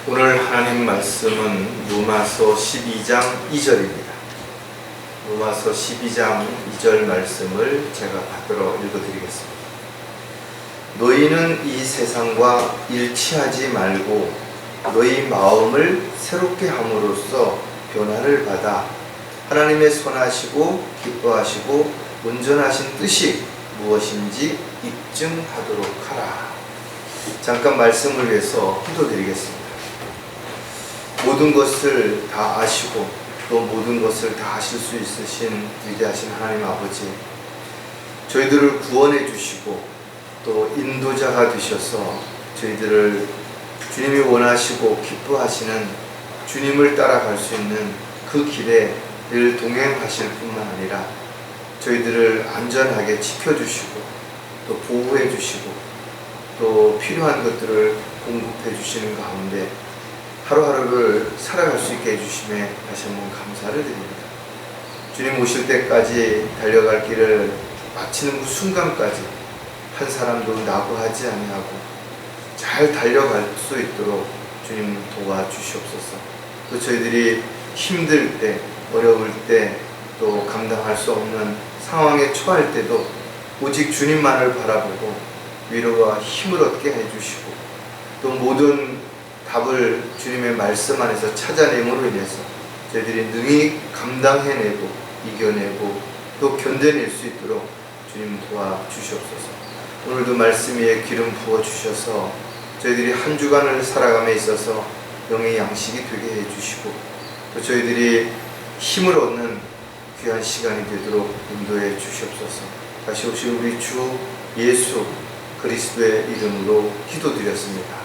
오늘 하나님 말씀은 로마서 12장 2절입니다. 로마서 12장 2절 말씀을 제가 받들어 읽어드리겠습니다. 너희는 이 세상과 일치하지 말고 너희 마음을 새롭게 함으로써 변화를 받아 하나님의 선하시고 기뻐하시고 온전하신 뜻이 무엇인지 입증하도록 하라. 잠깐 말씀을 위해서 기도드리겠습니다. 모든 것을 다 아시고 또 모든 것을 다 하실 수 있으신 위대하신 하나님 아버지, 저희들을 구원해 주시고 또 인도자가 되셔서 저희들을 주님이 원하시고 기뻐하시는 주님을 따라갈 수 있는 그 길에 늘 동행하실 뿐만 아니라 저희들을 안전하게 지켜주시고 또 보호해 주시고 또 필요한 것들을 공급해 주시는 가운데 하루하루를 살아갈 수 있게 해주심에 다시 한번 감사를 드립니다. 주님 오실 때까지 달려갈 길을 마치는 그 순간까지 한 사람도 낙오하지 아니하고 잘 달려갈 수 있도록 주님 도와주시옵소서. 또 저희들이 힘들 때, 어려울 때, 또 감당할 수 없는 상황에 처할 때도 오직 주님만을 바라보고 위로와 힘을 얻게 해주시고 또 모든 답을 주님의 말씀 안에서 찾아냄으로 인해서 저희들이 능히 감당해내고 이겨내고 또 견뎌낼 수 있도록 주님 도와주시옵소서. 오늘도 말씀 위에 기름 부어주셔서 저희들이 한 주간을 살아감에 있어서 영의 양식이 되게 해주시고 또 저희들이 힘을 얻는 귀한 시간이 되도록 인도해 주시옵소서. 다시 오실 우리 주 예수 그리스도의 이름으로 기도드렸습니다.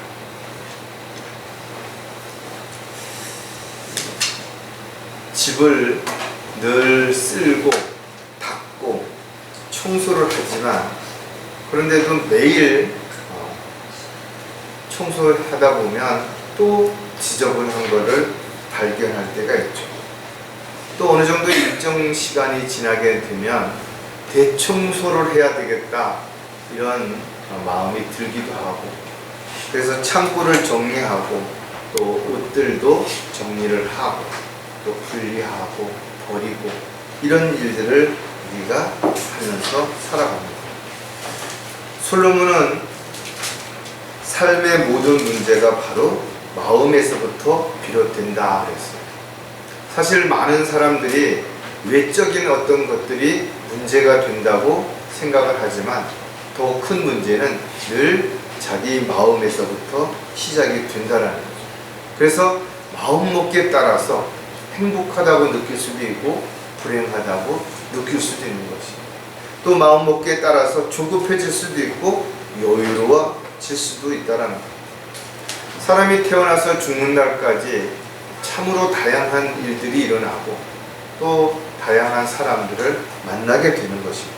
집을 늘 쓸고 닦고 청소를 하지만 그런데도 매일 청소를 하다 보면 또 지저분한 것을 발견할 때가 있죠. 또 어느 정도 일정 시간이 지나게 되면 대청소를 해야 되겠다 이런 마음이 들기도 하고 그래서 창고를 정리하고 또 옷들도 정리를 하고 또 분리하고 버리고 이런 일들을 우리가 하면서 살아갑니다. 솔로몬은 삶의 모든 문제가 바로 마음에서부터 비롯된다 그랬어요. 사실 많은 사람들이 외적인 어떤 것들이 문제가 된다고 생각을 하지만 더 큰 문제는 늘 자기 마음에서부터 시작이 된다는 거죠. 그래서 마음먹기에 따라서 행복하다고 느낄 수도 있고 불행하다고 느낄 수도 있는 것입니다. 또 마음먹기에 따라서 조급해질 수도 있고 여유로워질 수도 있다는 것. 사람이 태어나서 죽는 날까지 참으로 다양한 일들이 일어나고 또 다양한 사람들을 만나게 되는 것입니다.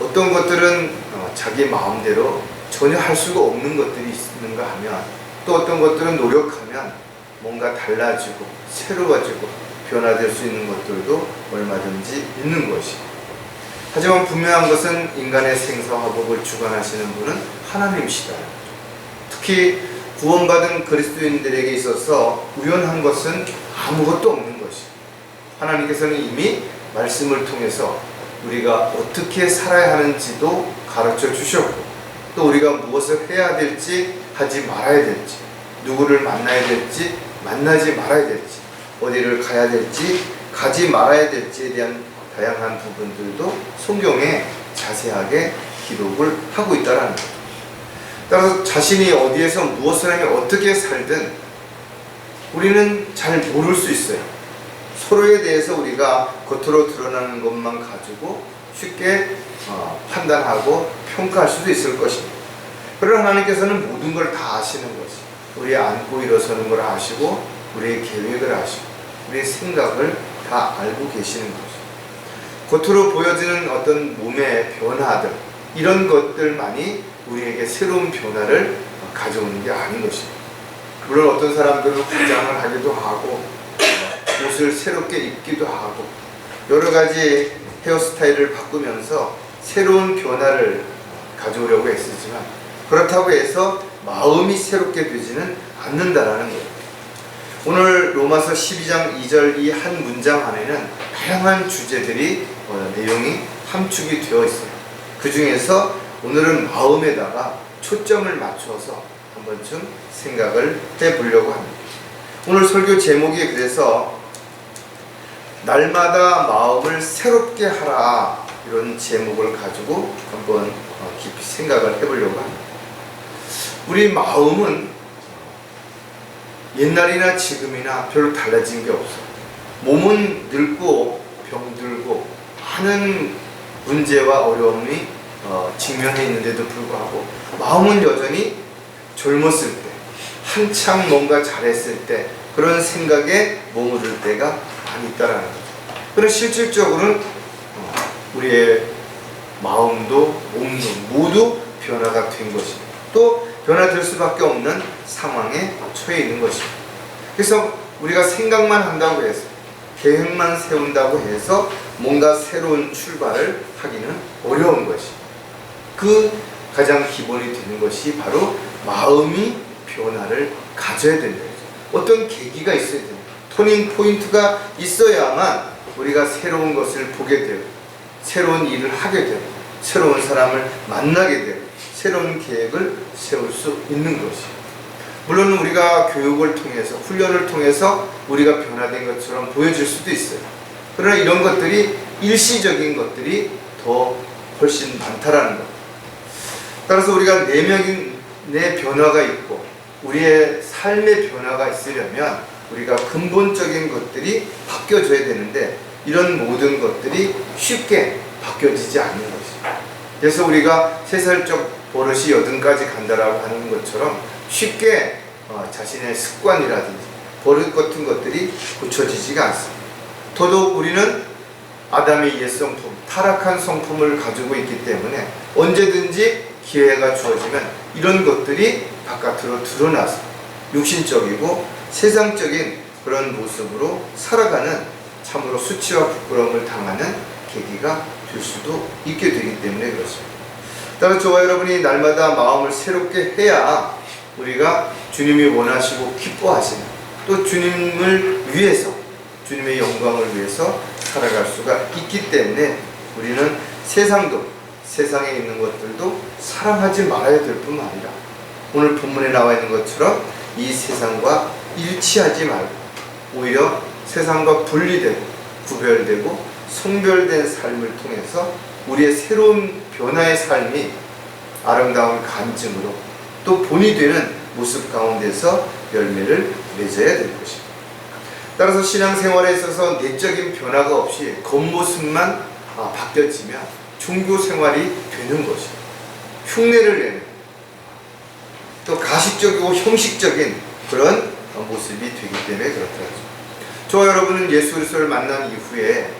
어떤 것들은 자기 마음대로 전혀 할 수가 없는 것들이 있는가 하면 또 어떤 것들은 노력하면 뭔가 달라지고 새로워지고 변화될 수 있는 것들도 얼마든지 있는 것이고 하지만 분명한 것은 인간의 생사화복을 주관하시는 분은 하나님이시다. 특히 구원받은 그리스도인들에게 있어서 우연한 것은 아무것도 없는 것이고 하나님께서는 이미 말씀을 통해서 우리가 어떻게 살아야 하는지도 가르쳐 주셨고 또 우리가 무엇을 해야 될지 하지 말아야 될지 누구를 만나야 될지 만나지 말아야 될지 어디를 가야 될지 가지 말아야 될지에 대한 다양한 부분들도 성경에 자세하게 기록을 하고 있다는 거죠. 따라서 자신이 어디에서 무엇을 하며 어떻게 살든 우리는 잘 모를 수 있어요. 서로에 대해서 우리가 겉으로 드러나는 것만 가지고 쉽게 판단하고 평가할 수도 있을 것입니다. 그러나 하나님께서는 모든 걸 다 아시는 것이 우리의 앉고 일어서는 걸 아시고 우리의 계획을 아시고 우리의 생각을 다 알고 계시는 것이죠. 겉으로 보여지는 어떤 몸의 변화들 이런 것들만이 우리에게 새로운 변화를 가져오는 게 아닌 것입니다. 물론 어떤 사람들은 화장을 하기도 하고 옷을 새롭게 입기도 하고 여러 가지 헤어스타일을 바꾸면서 새로운 변화를 가져오려고 애쓰지만 그렇다고 해서 마음이 새롭게 되지는 않는다라는 거예요. 오늘 로마서 12장 2절 이 한 문장 안에는 다양한 주제들이 내용이 함축이 되어 있어요. 그 중에서 오늘은 마음에다가 초점을 맞춰서 한 번쯤 생각을 해보려고 합니다. 오늘 설교 제목이 그래서 날마다 마음을 새롭게 하라, 이런 제목을 가지고 한번 깊이 생각을 해보려고 합니다. 우리 마음은 옛날이나 지금이나 별로 달라진 게 없어요. 몸은 늙고 병들고 많은 문제와 어려움이 직면해 있는데도 불구하고 마음은 여전히 젊었을 때, 한창 뭔가 잘했을 때 그런 생각에 머무를 때가 많이 있다라는 거죠. 그래서 실질적으로는 우리의 마음도 몸도 모두 변화가 된 것입니다. 또 변화될 수밖에 없는 상황에 처해 있는 것입니다. 그래서 우리가 생각만 한다고 해서, 계획만 세운다고 해서 뭔가 새로운 출발을 하기는 어려운 것입니다. 그 가장 기본이 되는 것이 바로 마음이 변화를 가져야 된다. 어떤 계기가 있어야 됩니다. 터닝 포인트가 있어야만 우리가 새로운 것을 보게 되고, 새로운 일을 하게 되고, 새로운 사람을 만나게 되고, 새로운 계획을 세울 수 있는 것이에요. 물론 우리가 교육을 통해서, 훈련을 통해서 우리가 변화된 것처럼 보여질 수도 있어요. 그러나 이런 것들이 일시적인 것들이 더 훨씬 많다라는 것. 따라서 우리가 내 변화가 있고 우리의 삶의 변화가 있으려면 우리가 근본적인 것들이 바뀌어져야 되는데, 이런 모든 것들이 쉽게 바뀌어지지 않는 것이에요. 그래서 우리가 3살적 버릇이 80까지 간다라고 하는 것처럼 쉽게 자신의 습관이라든지 버릇 같은 것들이 고쳐지지가 않습니다. 더더욱 우리는 아담의 옛 성품, 타락한 성품을 가지고 있기 때문에 언제든지 기회가 주어지면 이런 것들이 바깥으로 드러나서 육신적이고 세상적인 그런 모습으로 살아가는, 참으로 수치와 부끄러움을 당하는 계기가 될 수도 있게 되기 때문에 그렇습니다. 따라서 저와 여러분이 날마다 마음을 새롭게 해야 우리가 주님이 원하시고 기뻐하시는, 또 주님을 위해서, 주님의 영광을 위해서 살아갈 수가 있기 때문에 우리는 세상도, 세상에 있는 것들도 사랑하지 말아야 될 뿐만 아니라 오늘 본문에 나와 있는 것처럼 이 세상과 일치하지 말고 오히려 세상과 분리되고 구별되고 성별된 삶을 통해서 우리의 새로운 변화의 삶이 아름다운 간증으로 또 본이 되는 모습 가운데서 열매를 맺어야 될 것입니다. 따라서 신앙생활에 있어서 내적인 변화가 없이 겉모습만 바뀌어지면 종교생활이 되는 것입니다. 흉내를 내는, 또 가식적이고 형식적인 그런 모습이 되기 때문에 그렇더라고요. 저와 여러분은 예수 그리스도를 만난 이후에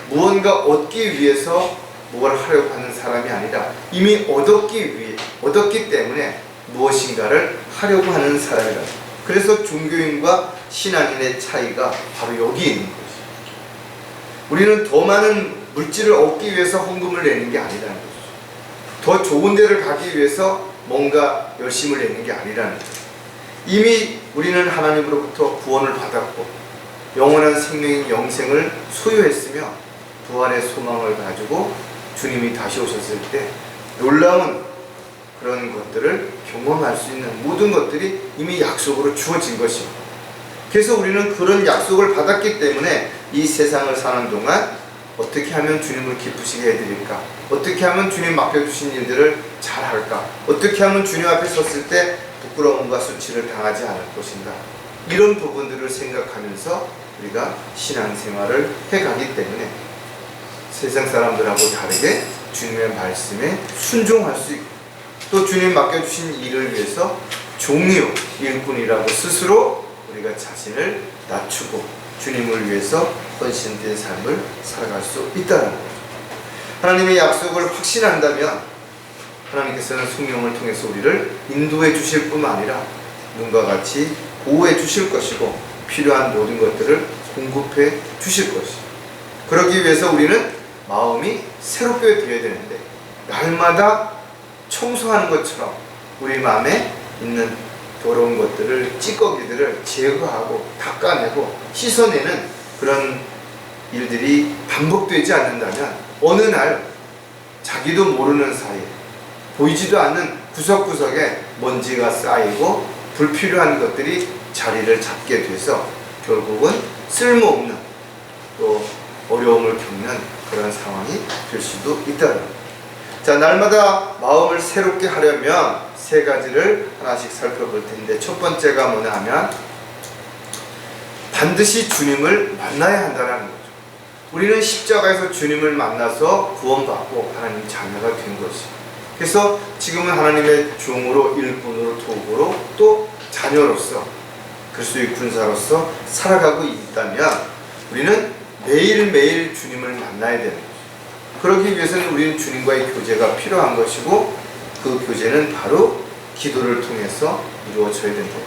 무언가 얻기 위해서 뭘 하려고 하는 사람이 아니라 이미 얻었기 때문에 무엇인가를 하려고 하는 사람이다. 그래서 종교인과 신앙인의 차이가 바로 여기에 있는 것이죠. 우리는 더 많은 물질을 얻기 위해서 헌금을 내는 게 아니라는 거죠. 더 좋은 데를 가기 위해서 뭔가 열심을 내는 게 아니라는 거죠. 이미 우리는 하나님으로부터 구원을 받았고 영원한 생명인 영생을 소유했으며 부활의 소망을 가지고 주님이 다시 오셨을 때 놀라운 그런 것들을 경험할 수 있는 모든 것들이 이미 약속으로 주어진 것입니다. 그래서 우리는 그런 약속을 받았기 때문에 이 세상을 사는 동안 어떻게 하면 주님을 기쁘시게 해드릴까? 어떻게 하면 주님 맡겨주신 일들을 잘할까? 어떻게 하면 주님 앞에 섰을 때 부끄러움과 수치를 당하지 않을 것인가? 이런 부분들을 생각하면서 우리가 신앙생활을 해가기 때문에 세상 사람들하고 다르게 주님의 말씀에 순종할 수 있고 또 주님 맡겨주신 일을 위해서 종이요 일꾼이라고 스스로 우리가 자신을 낮추고 주님을 위해서 헌신된 삶을 살아갈 수 있다는 거죠. 하나님의 약속을 확신한다면 하나님께서는 성령을 통해서 우리를 인도해 주실 뿐만 아니라 눈과 같이 보호해 주실 것이고 필요한 모든 것들을 공급해 주실 것이죠. 그러기 위해서 우리는 마음이 새롭게 되어야 되는데 날마다 청소하는 것처럼 우리 마음에 있는 더러운 것들을, 찌꺼기들을 제거하고 닦아내고 씻어내는 그런 일들이 반복되지 않는다면 어느 날 자기도 모르는 사이에 보이지도 않는 구석구석에 먼지가 쌓이고 불필요한 것들이 자리를 잡게 돼서 결국은 쓸모없는 또 어려움을 겪는 그런 상황이 될 수도 있다는 겁니다. 자, 날마다 마음을 새롭게 하려면 세 가지를 하나씩 살펴볼 텐데, 첫 번째가 뭐냐 하면 반드시 주님을 만나야 한다는 거죠. 우리는 십자가에서 주님을 만나서 구원받고 하나님 자녀가 된 것이에요. 그래서 지금은 하나님의 종으로, 일꾼으로, 도구로, 또 자녀로서, 그리스도의 군사로서 살아가고 있다면 우리는 매일매일 주님을 만나야 되는 거죠. 그러기 위해서는 우리는 주님과의 교제가 필요한 것이고, 그 교제는 바로 기도를 통해서 이루어져야 된다.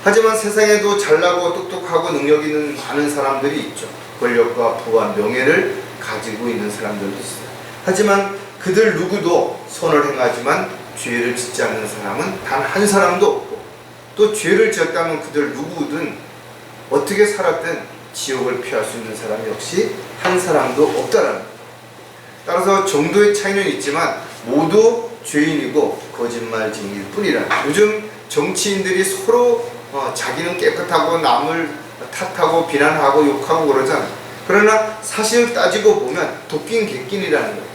하지만 세상에도 잘나고 똑똑하고 능력 있는 많은 사람들이 있죠. 권력과 부와 명예를 가지고 있는 사람들도 있어요. 하지만 그들 누구도 선을 행하지만 죄를 짓지 않는 사람은 단 한 사람도 없고, 또 죄를 지었다면 그들 누구든 어떻게 살았든 지옥을 피할 수 있는 사람 역시 한 사람도 없다라는 거예요. 따라서 정도의 차이는 있지만 모두 죄인이고 거짓말쟁이일 뿐이라. 요즘 정치인들이 서로 자기는 깨끗하고 남을 탓하고 비난하고 욕하고 그러잖아요. 그러나 사실을 따지고 보면 도끼인 객끼이라는 거예요.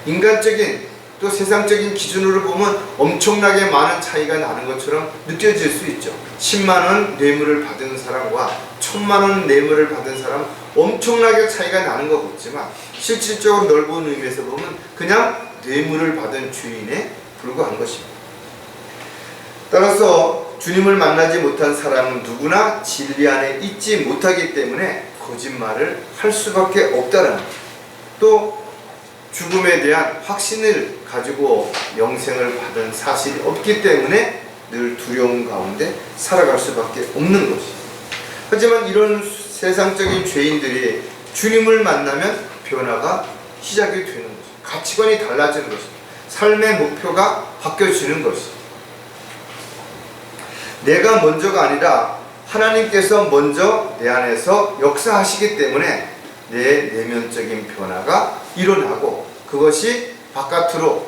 인간적인 또 세상적인 기준으로 보면 엄청나게 많은 차이가 나는 것처럼 느껴질 수 있죠. 10만원 뇌물을 받은 사람과 1000만원 뇌물을 받은 사람은 엄청나게 차이가 나는 것 같지만 실질적으로 넓은 의미에서 보면 그냥 뇌물을 받은 주인에 불과한 것입니다. 따라서 주님을 만나지 못한 사람은 누구나 진리 안에 있지 못하기 때문에 거짓말을 할 수밖에 없다는 거예요. 또 죽음에 대한 확신을 가지고 영생을 받은 사실이 없기 때문에 늘 두려움 가운데 살아갈 수밖에 없는 것이죠. 하지만 이런 세상적인 죄인들이 주님을 만나면 변화가 시작이 되는 것이죠. 가치관이 달라지는 것이죠. 삶의 목표가 바뀌어지는 것이죠. 내가 먼저가 아니라 하나님께서 먼저 내 안에서 역사하시기 때문에 내 내면적인 변화가 일어나고 그것이 바깥으로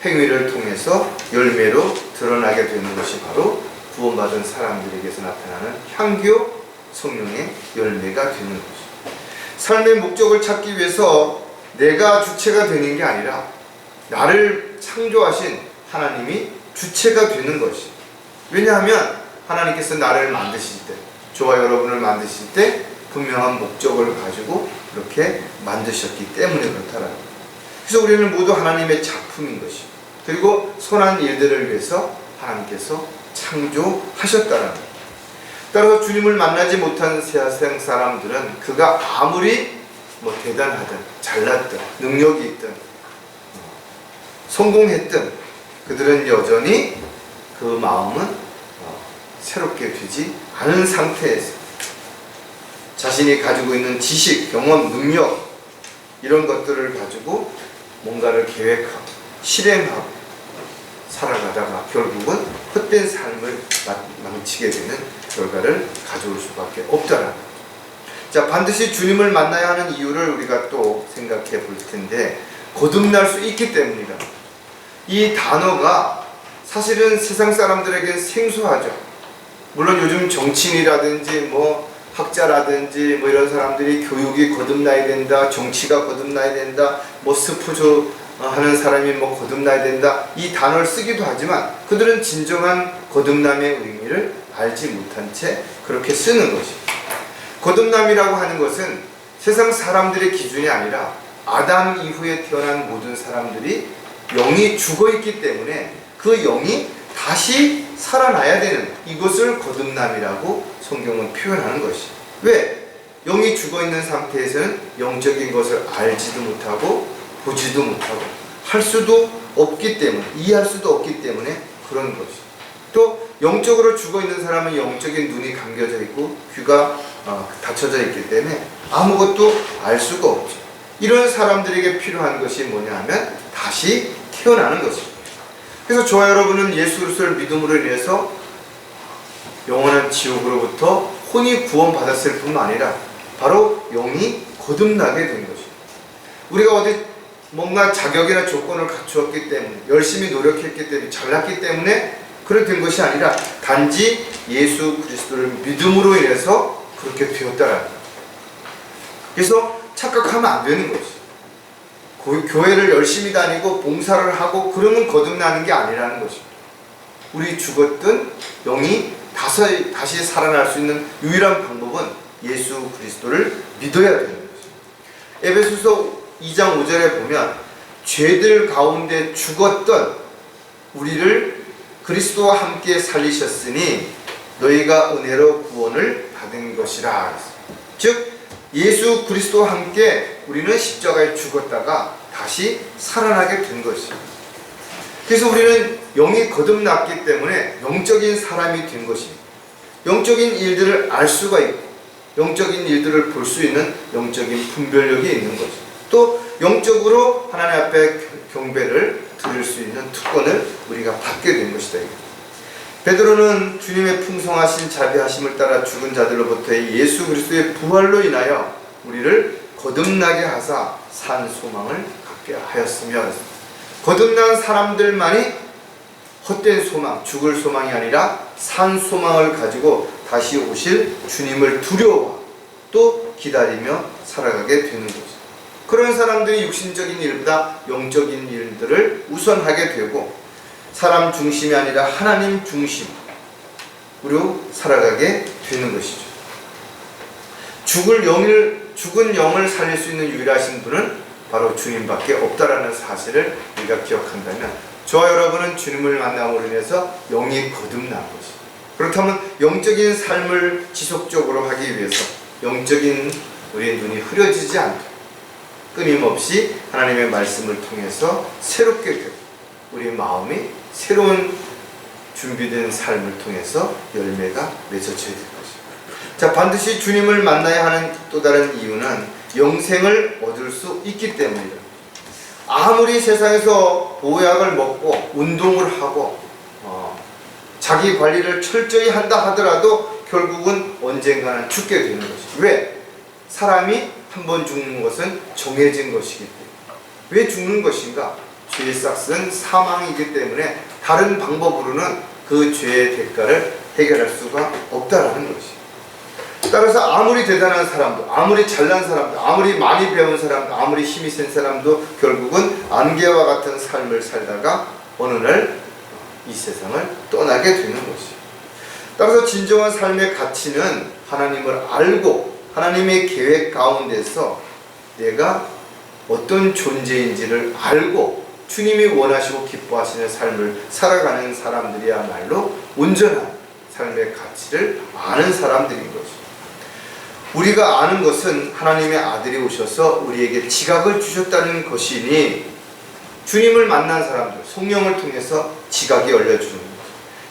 행위를 통해서 열매로 드러나게 되는 것이 바로 구원받은 사람들에게서 나타나는 향교 성령의 열매가 되는 것이죠. 삶의 목적을 찾기 위해서 내가 주체가 되는 게 아니라 나를 창조하신 하나님이 주체가 되는 것이죠. 왜냐하면 하나님께서 나를 만드실 때, 저와 여러분을 만드실 때 분명한 목적을 가지고 이렇게 만드셨기 때문에 그렇다라는 거예요. 그래서 우리는 모두 하나님의 작품인 것이고, 그리고 선한 일들을 위해서 하나님께서 창조하셨다는 거예요. 따라서 주님을 만나지 못한 세상 사람들은 그가 아무리 대단하든 잘났든 능력이 있든 성공했든 그들은 여전히 그 마음은 새롭게 되지 않은 상태에서 자신이 가지고 있는 지식, 경험, 능력 이런 것들을 가지고 뭔가를 계획하고 실행하고 살아가다가 결국은 헛된 삶을 망치게 되는 결과를 가져올 수밖에 없다는 거죠. 자, 반드시 주님을 만나야 하는 이유를 우리가 또 생각해 볼 텐데, 거듭날 수 있기 때문이다. 이 단어가 사실은 세상 사람들에게 생소하죠. 물론 요즘 정치인이라든지 학자라든지 이런 사람들이 교육이 거듭나야 된다, 정치가 거듭나야 된다, 스포츠 하는 사람이 거듭나야 된다, 이 단어를 쓰기도 하지만 그들은 진정한 거듭남의 의미를 알지 못한 채 그렇게 쓰는 것입니다. 거듭남이라고 하는 것은 세상 사람들의 기준이 아니라 아담 이후에 태어난 모든 사람들이 영이 죽어있기 때문에 그 영이 다시 살아나야 되는, 이것을 거듭남이라고 성경은 표현하는 것이죠. 왜? 영이 죽어있는 상태에서는 영적인 것을 알지도 못하고 보지도 못하고 할 수도 없기 때문에, 이해할 수도 없기 때문에 그런 것이죠. 또 영적으로 죽어있는 사람은 영적인 눈이 감겨져 있고 귀가 닫혀져 있기 때문에 아무것도 알 수가 없죠. 이런 사람들에게 필요한 것이 뭐냐 하면 다시 태어나는 것입니다. 그래서 저와 여러분은 예수 그리스도를 믿음으로 인해서 영원한 지옥으로부터 혼이 구원받았을 뿐만 아니라 바로 영이 거듭나게 된 것입니다. 우리가 어디 뭔가 자격이나 조건을 갖추었기 때문에, 열심히 노력했기 때문에, 잘났기 때문에 그렇게 된 것이 아니라 단지 예수 그리스도를 믿음으로 인해서 그렇게 되었다라는 거예요. 그래서 착각하면 안 되는 거지. 교회를 열심히 다니고 봉사를 하고 그러면 거듭나는 게 아니라는 것입니다. 우리 죽었던 영이 다시 살아날 수 있는 유일한 방법은 예수 그리스도를 믿어야 되는 것입니다. 에베소서 2장 5절에 보면 죄들 가운데 죽었던 우리를 그리스도와 함께 살리셨으니 너희가 은혜로 구원을 받은 것이라. 즉 예수 그리스도와 함께 우리는 십자가에 죽었다가 다시 살아나게 된 것입니다. 그래서 우리는 영이 거듭났기 때문에 영적인 사람이 된 것입니다. 영적인 일들을 알 수가 있고 영적인 일들을 볼 수 있는 영적인 분별력이 있는 것입니다. 또 영적으로 하나님 앞에 경배를 드릴 수 있는 특권을 우리가 받게 된 것이다. 베드로는 주님의 풍성하신 자비하심을 따라 죽은 자들로부터의 예수 그리스도의 부활로 인하여 우리를 거듭나게 하사 산 소망을 갖게 하였으며, 거듭난 사람들만이 헛된 소망, 죽을 소망이 아니라 산 소망을 가지고 다시 오실 주님을 두려워 또 기다리며 살아가게 되는 거죠. 그런 사람들이 육신적인 일보다 영적인 일들을 우선하게 되고 사람 중심이 아니라 하나님 중심으로 살아가게 되는 것이죠. 죽은 영을 살릴 수 있는 유일하신 분은 바로 주님밖에 없다라는 사실을 우리가 기억한다면 저와 여러분은 주님을 만남으로 인해서 영이 거듭난 것이죠. 그렇다면 영적인 삶을 지속적으로 하기 위해서 영적인 우리의 눈이 흐려지지 않도록 끊임없이 하나님의 말씀을 통해서 새롭게 되고 우리 마음이 새로운 준비된 삶을 통해서 열매가 맺어져야 될 것입니다. 자, 반드시 주님을 만나야 하는 또 다른 이유는 영생을 얻을 수 있기 때문이다. 아무리 세상에서 보약을 먹고 운동을 하고 자기 관리를 철저히 한다 하더라도 결국은 언젠가는 죽게 되는 것이죠. 왜? 사람이 한 번 죽는 것은 정해진 것이기 때문에. 왜 죽는 것인가? 죄의 싹은 사망이기 때문에 다른 방법으로는 그 죄의 대가를 해결할 수가 없다라는 것이죠. 따라서 아무리 대단한 사람도, 아무리 잘난 사람도, 아무리 많이 배운 사람도, 아무리 힘이 센 사람도 결국은 안개와 같은 삶을 살다가 어느 날 이 세상을 떠나게 되는 것이죠. 따라서 진정한 삶의 가치는 하나님을 알고 하나님의 계획 가운데서 내가 어떤 존재인지를 알고 주님이 원하시고 기뻐하시는 삶을 살아가는 사람들이야말로 온전한 삶의 가치를 아는 사람들인 것이죠. 우리가 아는 것은 하나님의 아들이 오셔서 우리에게 지각을 주셨다는 것이니 주님을 만난 사람들, 성령을 통해서 지각이 열려주는 것.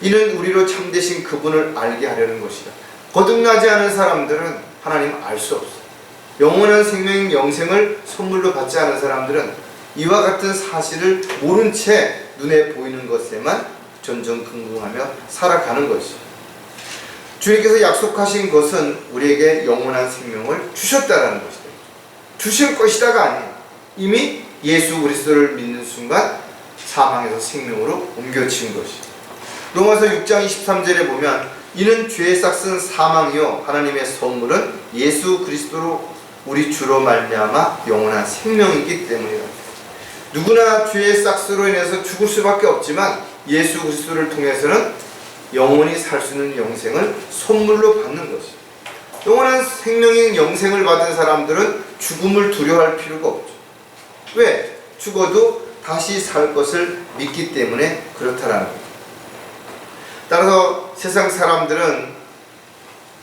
이는 우리로 참되신 그분을 알게 하려는 것이다. 거듭나지 않은 사람들은 하나님 알 수 없어요. 영원한 생명, 영생을 선물로 받지 않은 사람들은 이와 같은 사실을 모른 채 눈에 보이는 것에만 전전긍긍하며 살아가는 것이죠. 주님께서 약속하신 것은 우리에게 영원한 생명을 주셨다라는 것이다. 주실 것이다가 아니에요. 이미 예수 그리스도를 믿는 순간 사망에서 생명으로 옮겨진 것이죠. 로마서 6장 23절에 보면 이는 죄의 싹은 사망이요 하나님의 선물은 예수 그리스도로 우리 주로 말미암아 영원한 생명이기 때문이다. 누구나 죄의 싹으로 인해서 죽을 수밖에 없지만 예수 그리스도를 통해서는 영원히 살 수 있는 영생을 선물로 받는 것이죠. 영원한 생명인 영생을 받은 사람들은 죽음을 두려워할 필요가 없죠. 왜? 죽어도 다시 살 것을 믿기 때문에 그렇다라는 거예요. 따라서 세상 사람들은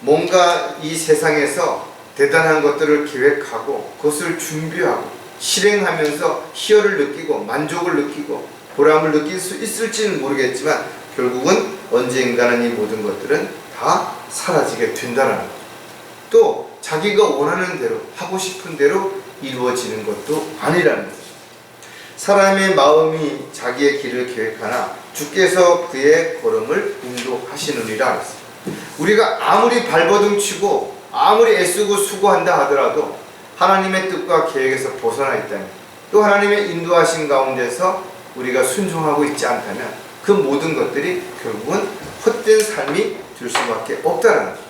뭔가 이 세상에서 대단한 것들을 계획하고 그것을 준비하고 실행하면서 희열을 느끼고 만족을 느끼고 보람을 느낄 수 있을지는 모르겠지만 결국은 언젠가는 이 모든 것들은 다 사라지게 된다는 거죠. 또 자기가 원하는 대로 하고 싶은 대로 이루어지는 것도 아니라는 거죠. 사람의 마음이 자기의 길을 계획하나 주께서 그의 걸음을 인도하시느니라 했습니다. 우리가 아무리 발버둥 치고 아무리 애쓰고 수고한다 하더라도 하나님의 뜻과 계획에서 벗어나 있다면, 또 하나님의 인도하신 가운데서 우리가 순종하고 있지 않다면 그 모든 것들이 결국은 헛된 삶이 될 수밖에 없다는 거죠.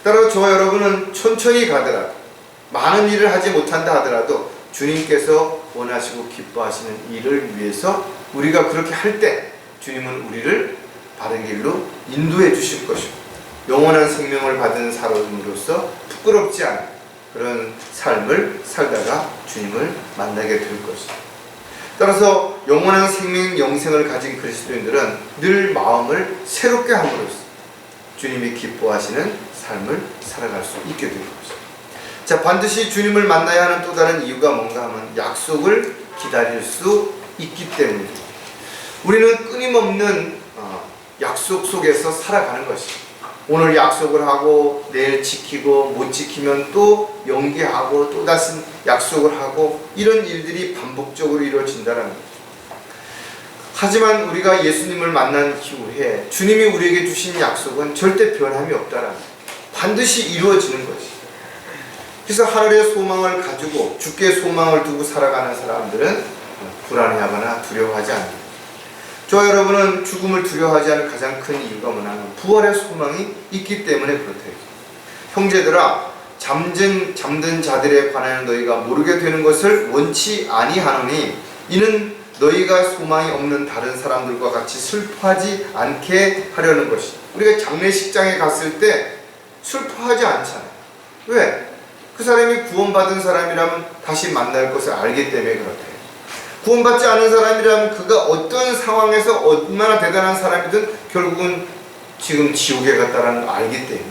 따라서 저와 여러분은 천천히 가더라도, 많은 일을 하지 못한다 하더라도 주님께서 원하시고 기뻐하시는 일을 위해서 우리가 그렇게 할 때 주님은 우리를 바른 길로 인도해 주실 것이고, 영원한 생명을 받은 사람으로서 부끄럽지 않은 그런 삶을 살다가 주님을 만나게 될 것입니다. 따라서 영원한 생명, 영생을 가진 그리스도인들은 늘 마음을 새롭게 함으로써 주님이 기뻐하시는 삶을 살아갈 수 있게 될 것입니다. 자, 반드시 주님을 만나야 하는 또 다른 이유가 뭔가 하면 약속을 기다릴 수 있기 때문입니다. 우리는 끊임없는 약속 속에서 살아가는 것입니다. 오늘 약속을 하고 내일 지키고 못 지키면 또 연기하고 또 다시 약속을 하고, 이런 일들이 반복적으로 이루어진다는 거죠. 하지만 우리가 예수님을 만난 이후에 주님이 우리에게 주신 약속은 절대 변함이 없다라는 거예요. 반드시 이루어지는 것이죠. 그래서 하늘의 소망을 가지고 주께 소망을 두고 살아가는 사람들은 불안해하거나 두려워하지 않습니다. 저와 여러분은 죽음을 두려워하지 않는 가장 큰 이유가 뭐냐면 부활의 소망이 있기 때문에 그렇대요. 형제들아, 잠든 자들에 관하여 너희가 모르게 되는 것을 원치 아니하노니 이는 너희가 소망이 없는 다른 사람들과 같이 슬퍼하지 않게 하려는 것이다. 우리가 장례식장에 갔을 때 슬퍼하지 않잖아요. 왜? 그 사람이 구원받은 사람이라면 다시 만날 것을 알기 때문에 그렇대요. 구원받지 않은 사람이라면 그가 어떤 상황에서 얼마나 대단한 사람이든 결국은 지금 지옥에 갔다는 걸 알기 때문에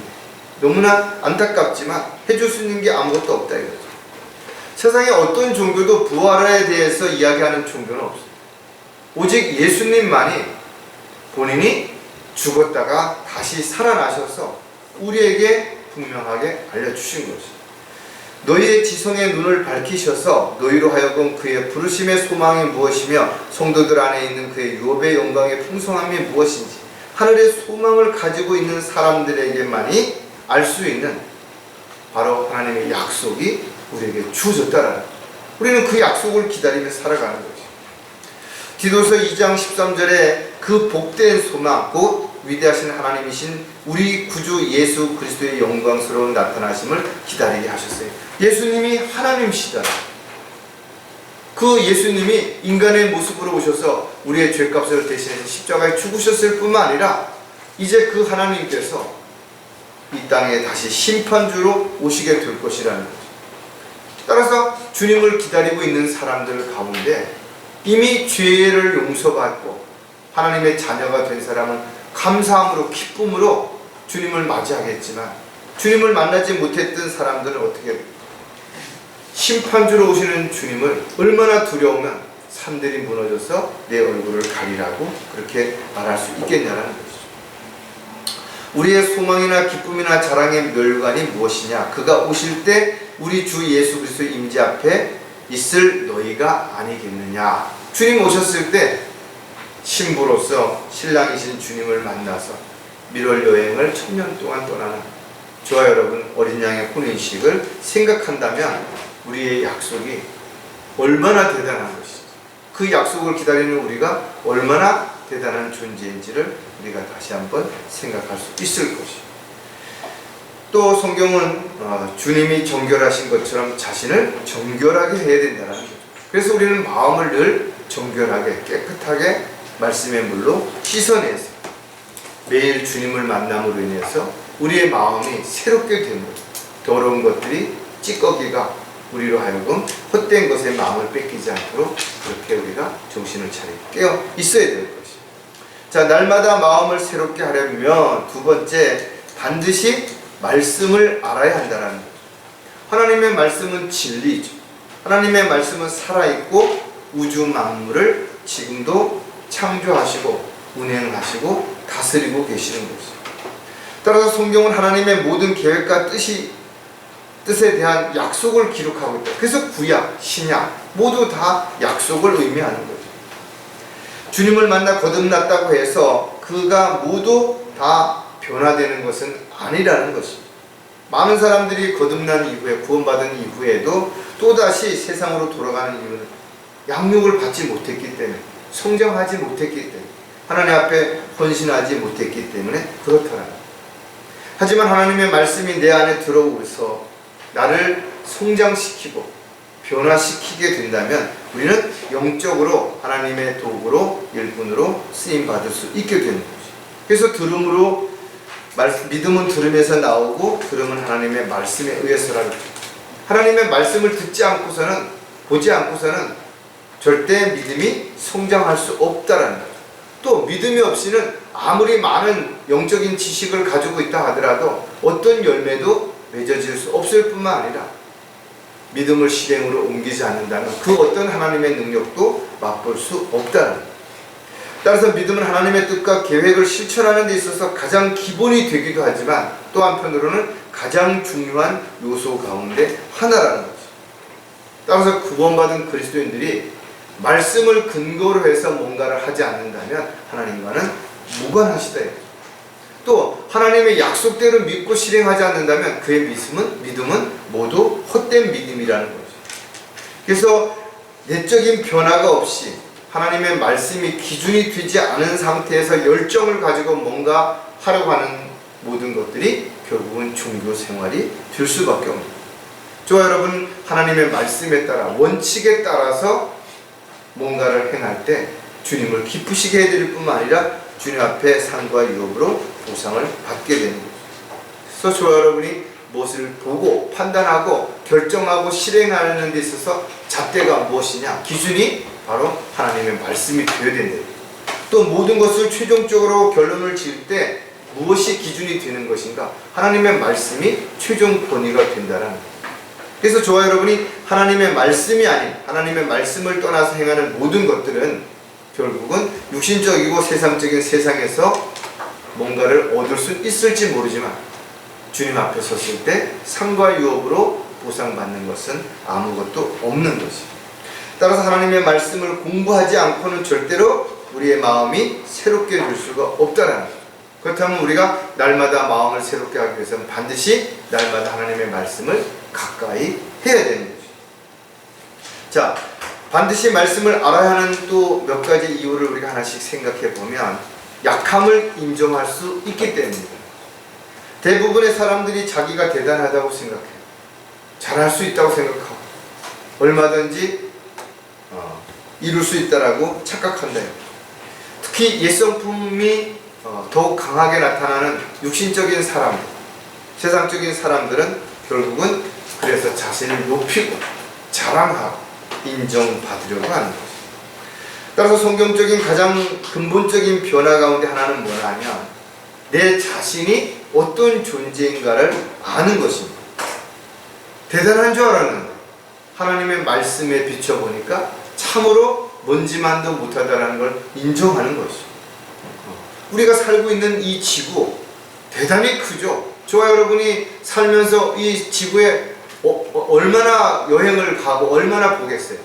너무나 안타깝지만 해줄 수 있는 게 아무것도 없다 이거죠. 세상에 어떤 종교도 부활에 대해서 이야기하는 종교는 없어요. 오직 예수님만이 본인이 죽었다가 다시 살아나셔서 우리에게 분명하게 알려주신 것이죠. 너희의 지성의 눈을 밝히셔서 너희로 하여금 그의 부르심의 소망이 무엇이며 성도들 안에 있는 그의 유업의 영광의 풍성함이 무엇인지 하늘의 소망을 가지고 있는 사람들에게만이 알 수 있는 바로 하나님의 약속이 우리에게 주어졌다라는 거예요. 우리는 그 약속을 기다리며 살아가는 거죠. 디도서 2장 13절에 그 복된 소망 곧 위대하신 하나님이신 우리 구주 예수 그리스도의 영광스러운 나타나심을 기다리게 하셨어요. 예수님이 하나님이시잖아요. 그 예수님이 인간의 모습으로 오셔서 우리의 죄값을 대신해서 십자가에 죽으셨을 뿐만 아니라 이제 그 하나님께서 이 땅에 다시 심판주로 오시게 될 것이라는 거죠. 따라서 주님을 기다리고 있는 사람들 가운데 이미 죄를 용서받고 하나님의 자녀가 된 사람은 감사함으로 기쁨으로 주님을 맞이하겠지만, 주님을 만나지 못했던 사람들은 어떻게 심판주로 오시는 주님을 얼마나 두려우면 산들이 무너져서 내 얼굴을 가리라고 그렇게 말할 수 있겠냐라는 것이죠. 우리의 소망이나 기쁨이나 자랑의 멸관이 무엇이냐? 그가 오실 때 우리 주 예수 그리스도의 임재 앞에 있을 너희가 아니겠느냐? 주님 오셨을 때 신부로서 신랑이신 주님을 만나서 밀월 여행을 1000년 동안 떠나는 저와 여러분 어린 양의 혼인식을 생각한다면 우리의 약속이 얼마나 대단한 것이지, 그 약속을 기다리는 우리가 얼마나 대단한 존재인지를 우리가 다시 한번 생각할 수 있을 것이에요. 또 성경은 주님이 정결하신 것처럼 자신을 정결하게 해야 된다는 거죠. 그래서 우리는 마음을 늘 정결하게 깨끗하게 말씀의 물로 씻어내서 매일 주님을 만남으로 인해서 우리의 마음이 새롭게 되는 거죠. 더러운 것들이 찌꺼기가 우리로 하여금 헛된 것에 마음을 뺏기지 않도록 그렇게 우리가 정신을 차리고 깨어 있어야 될 것이에요. 자, 날마다 마음을 새롭게 하려면 두 번째, 반드시 말씀을 알아야 한다는 거죠. 하나님의 말씀은 진리죠. 하나님의 말씀은 살아있고 우주 만물을 지금도 창조하시고 운행하시고 다스리고 계시는 것이죠. 따라서 성경은 하나님의 모든 계획과 뜻이 뜻에 대한 약속을 기록하고 있다. 그래서 구약, 신약 모두 다 약속을 의미하는 거죠. 주님을 만나 거듭났다고 해서 그가 모두 다 변화되는 것은 아니라는 것입니다. 많은 사람들이 거듭난 이후에, 구원받은 이후에도 또다시 세상으로 돌아가는 이유는 양육을 받지 못했기 때문에, 성장하지 못했기 때문에, 하나님 앞에 헌신하지 못했기 때문에 그렇더라고요. 하지만 하나님의 말씀이 내 안에 들어오면서 나를 성장시키고 변화시키게 된다면 우리는 영적으로 하나님의 도구로, 일꾼으로 쓰임받을 수 있게 되는 거죠. 그래서 들음으로, 믿음은 들음에서 나오고 들음은 하나님의 말씀에 의해서라고 합니다. 하나님의 말씀을 듣지 않고서는, 보지 않고서는 절대 믿음이 성장할 수 없다라는 거죠. 또 믿음이 없이는 아무리 많은 영적인 지식을 가지고 있다 하더라도 어떤 열매도 맺어질 수 없을 뿐만 아니라 믿음을 실행으로 옮기지 않는다면 그 어떤 하나님의 능력도 맛볼 수 없다는 거예요. 따라서 믿음은 하나님의 뜻과 계획을 실천하는 데 있어서 가장 기본이 되기도 하지만 또 한편으로는 가장 중요한 요소 가운데 하나라는 거죠. 따라서 구원받은 그리스도인들이 말씀을 근거로 해서 뭔가를 하지 않는다면 하나님과는 무관하시다. 또 하나님의 약속대로 믿고 실행하지 않는다면 그의 믿음은 모두 헛된 믿음이라는 거죠. 그래서 내적인 변화가 없이 하나님의 말씀이 기준이 되지 않은 상태에서 열정을 가지고 뭔가 하려고 하는 모든 것들이 결국은 종교 생활이 될 수밖에 없습니다. 저와 여러분, 하나님의 말씀에 따라, 원칙에 따라서 뭔가를 행할 때 주님을 기쁘시게 해드릴 뿐만 아니라 주님 앞에 상과 유업으로 보상을 받게 되는 거죠. 그래서 저와 여러분이 무엇을 보고 판단하고 결정하고 실행하는 데 있어서 잣대가 무엇이냐, 기준이 바로 하나님의 말씀이 되어야 된다. 또 모든 것을 최종적으로 결론을 지을 때 무엇이 기준이 되는 것인가, 하나님의 말씀이 최종 권위가 된다는 거예요. 그래서 저와 여러분이 하나님의 말씀이 아닌 하나님의 말씀을 떠나서 행하는 모든 것들은 결국은 육신적이고 세상적인 세상에서 뭔가를 얻을 수 있을지 모르지만 주님 앞에 섰을 때 상과 유업으로 보상받는 것은 아무것도 없는 것입니다. 따라서 하나님의 말씀을 공부하지 않고는 절대로 우리의 마음이 새롭게 될 수가 없다는 거죠. 그렇다면 우리가 날마다 마음을 새롭게 하기 위해서는 반드시 날마다 하나님의 말씀을 가까이 해야 되는 거죠. 자, 반드시 말씀을 알아야 하는 또 몇 가지 이유를 우리가 하나씩 생각해 보면 약함을 인정할 수 있기 때문입니다. 대부분의 사람들이 자기가 대단하다고 생각해요. 잘할 수 있다고 생각하고 얼마든지 이룰 수 있다라고 착각한다. 특히 옛성품이 더욱 강하게 나타나는 육신적인 사람, 세상적인 사람들은 결국은 그래서 자신을 높이고 자랑하고 인정받으려고 하는 것입니다. 따라서 성경적인 가장 근본적인 변화 가운데 하나는 뭐냐면 내 자신이 어떤 존재인가를 아는 것입니다. 대단한 줄 알았는데 하나님의 말씀에 비춰보니까 참으로 먼지만도 못하다라는 걸 인정하는 것이죠. 우리가 살고 있는 이 지구 대단히 크죠. 저와 여러분이 살면서 이 지구에 얼마나 여행을 가고 얼마나 보겠어요.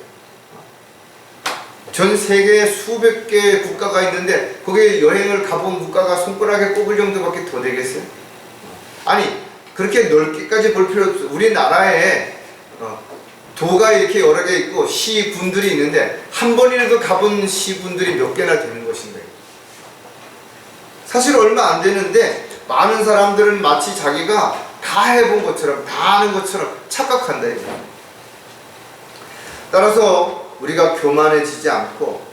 전 세계에 수백 개의 국가가 있는데 거기에 여행을 가본 국가가 손가락에 꼽을 정도밖에 더 되겠어요? 아니, 그렇게 넓게까지 볼 필요 없어요. 우리나라에 도가 이렇게 여러 개 있고 시군들이 있는데 한 번이라도 가본 시군들이 몇 개나 되는 것인가요? 사실 얼마 안 되는데 많은 사람들은 마치 자기가 다 해본 것처럼, 다 아는 것처럼 착각한다. 따라서 우리가 교만해지지 않고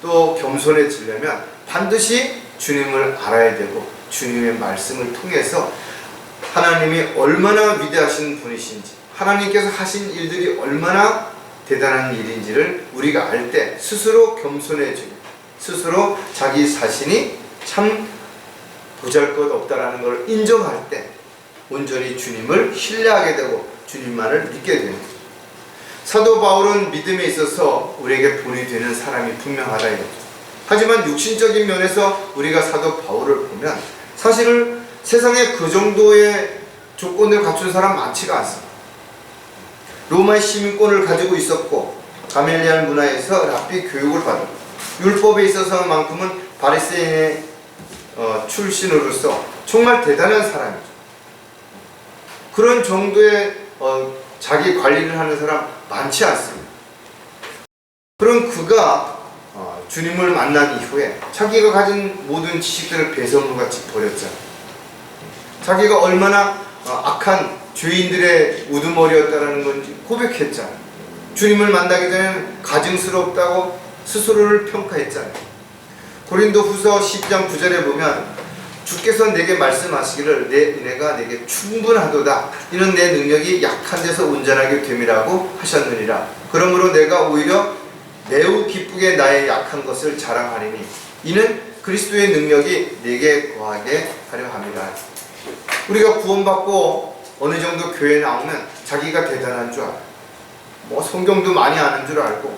또 겸손해지려면 반드시 주님을 알아야 되고 주님의 말씀을 통해서 하나님이 얼마나 위대하신 분이신지, 하나님께서 하신 일들이 얼마나 대단한 일인지를 우리가 알 때 스스로 겸손해지고 스스로 자기 자신이 참 보잘것없다라는 걸 인정할 때 온전히 주님을 신뢰하게 되고 주님만을 믿게 되는 거죠. 사도 바울은 믿음에 있어서 우리에게 본이 되는 사람이 분명하다 이거죠. 하지만 육신적인 면에서 우리가 사도 바울을 보면 사실은 세상에 그 정도의 조건을 갖춘 사람 많지가 않습니다. 로마의 시민권을 가지고 있었고 가멜리알 문화에서 랍비 교육을 받았고 율법에 있어서만큼은 바리새인의 출신으로서 정말 대단한 사람이죠. 그런 정도의 자기 관리를 하는 사람 많지 않습니다. 그런 그가 주님을 만난 이후에 자기가 가진 모든 지식들을 배설물같이 버렸잖아요. 자기가 얼마나 악한 죄인들의 우두머리였다는 건지 고백했잖아요. 주님을 만나기 전에는 가증스럽다고 스스로를 평가했잖아요. 고린도후서 12장 9절에 보면 주께서 내게 말씀하시기를 내 은혜가 내게 충분하도다. 이는 내 능력이 약한 데서 온전하게 됨이라고 하셨느니라. 그러므로 내가 오히려 매우 기쁘게 나의 약한 것을 자랑하리니 이는 그리스도의 능력이 내게 거하게 하려 함이라. 우리가 구원받고 어느 정도 교회에 나오면 자기가 대단한 줄 알고 성경도 많이 아는 줄 알고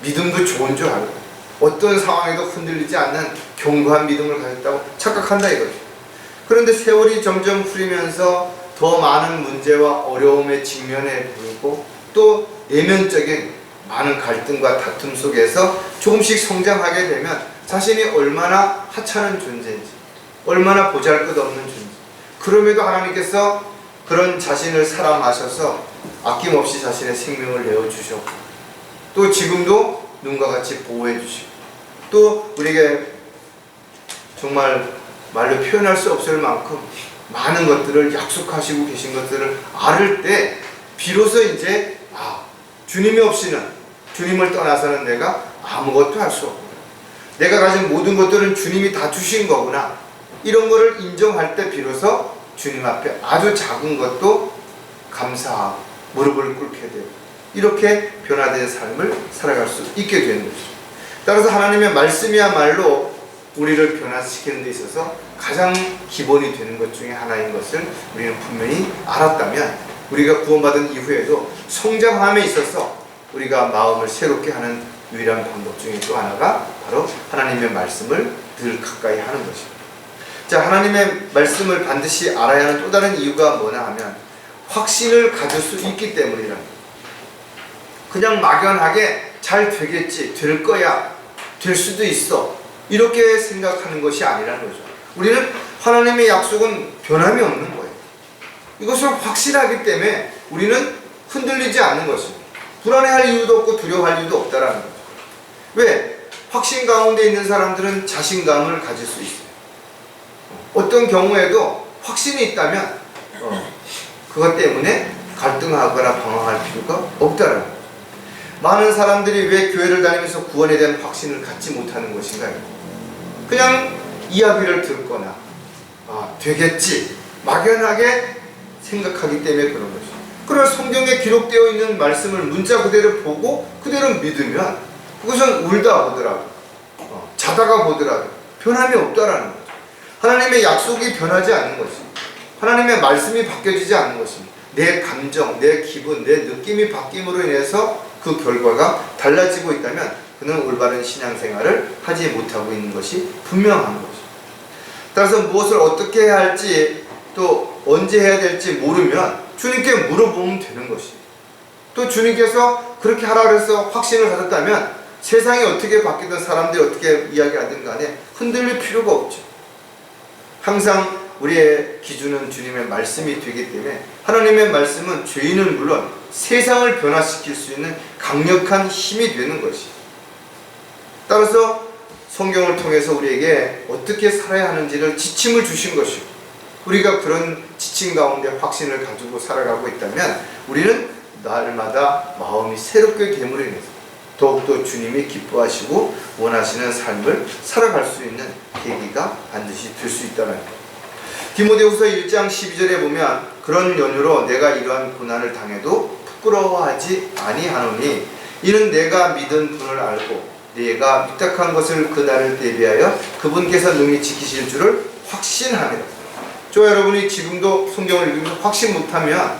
믿음도 좋은 줄 알고 어떤 상황에도 흔들리지 않는 견고한 믿음을 가졌다고 착각한다 이거죠. 그런데 세월이 점점 흐르면서 더 많은 문제와 어려움에 직면해 보이고 또 내면적인 많은 갈등과 다툼 속에서 조금씩 성장하게 되면 자신이 얼마나 하찮은 존재인지, 얼마나 보잘것없는 존재인지, 그럼에도 하나님께서 그런 자신을 사랑하셔서 아낌없이 자신의 생명을 내어주셨고 또 지금도 눈과 같이 보호해 주시고 또 우리에게 정말 말로 표현할 수 없을 만큼 많은 것들을 약속하시고 계신 것들을 알을 때 비로소 이제 주님이 없이는, 주님을 떠나서는 내가 아무것도 할 수 없구나, 내가 가진 모든 것들은 주님이 다 주신 거구나, 이런 거를 인정할 때 비로소 주님 앞에 아주 작은 것도 감사하고 무릎을 꿇게 되고 이렇게 변화된 삶을 살아갈 수 있게 되는 것이죠. 따라서 하나님의 말씀이야말로 우리를 변화시키는 데 있어서 가장 기본이 되는 것 중에 하나인 것을 우리는 분명히 알았다면 우리가 구원받은 이후에도 성장함에 있어서 우리가 마음을 새롭게 하는 유일한 방법 중에 또 하나가 바로 하나님의 말씀을 늘 가까이 하는 것입니다. 자, 하나님의 말씀을 반드시 알아야 하는 또 다른 이유가 뭐냐 하면 확신을 가질 수 있기 때문이랍니다. 그냥 막연하게 잘 되겠지, 될 거야, 될 수도 있어, 이렇게 생각하는 것이 아니라는 거죠. 우리는 하나님의 약속은 변함이 없는 거예요. 이것을 확실하기 때문에 우리는 흔들리지 않는 것입니다. 불안해할 이유도 없고 두려워할 이유도 없다라는 거죠. 왜? 확신 가운데 있는 사람들은 자신감을 가질 수 있어요. 어떤 경우에도 확신이 있다면 그것 때문에 갈등하거나 방황할 필요가 없다라는 거죠. 많은 사람들이 왜 교회를 다니면서 구원에 대한 확신을 갖지 못하는 것인가요? 그냥 이야기를 듣거나 되겠지, 막연하게 생각하기 때문에 그런 것이죠. 그러나 성경에 기록되어 있는 말씀을 문자 그대로 보고 그대로 믿으면 그것은 울다 보더라도 자다가 보더라도 변함이 없다라는 거죠. 하나님의 약속이 변하지 않는 것입니다. 하나님의 말씀이 바뀌어지지 않는 것입니다. 내 감정, 내 기분, 내 느낌이 바뀜으로 인해서 그 결과가 달라지고 있다면 그는 올바른 신앙생활을 하지 못하고 있는 것이 분명한 것입니다. 따라서 무엇을 어떻게 해야 할지 또 언제 해야 될지 모르면 주님께 물어보면 되는 것입니다. 또 주님께서 그렇게 하라 그래서 확신을 가졌다면 세상이 어떻게 바뀌든 사람들이 어떻게 이야기하든 간에 흔들릴 필요가 없죠. 항상 우리의 기준은 주님의 말씀이 되기 때문에 하나님의 말씀은 죄인은 물론 세상을 변화시킬 수 있는 강력한 힘이 되는 것이죠. 따라서 성경을 통해서 우리에게 어떻게 살아야 하는지를 지침을 주신 것이고 우리가 그런 지침 가운데 확신을 가지고 살아가고 있다면 우리는 날마다 마음이 새롭게 됨으로 인해서 더욱더 주님이 기뻐하시고 원하시는 삶을 살아갈 수 있는 계기가 반드시 될 수 있다는 것. 디모데후서 1장 12절에 보면 그런 연유로 내가 이러한 고난을 당해도 부끄러워하지 아니하노니 이는 내가 믿은 분을 알고 내가 위탁한 것을 그날을 대비하여 그분께서 능히 지키실 줄을 확신하노라. 저 여러분이 지금도 성경을 읽으면서 확신 못하면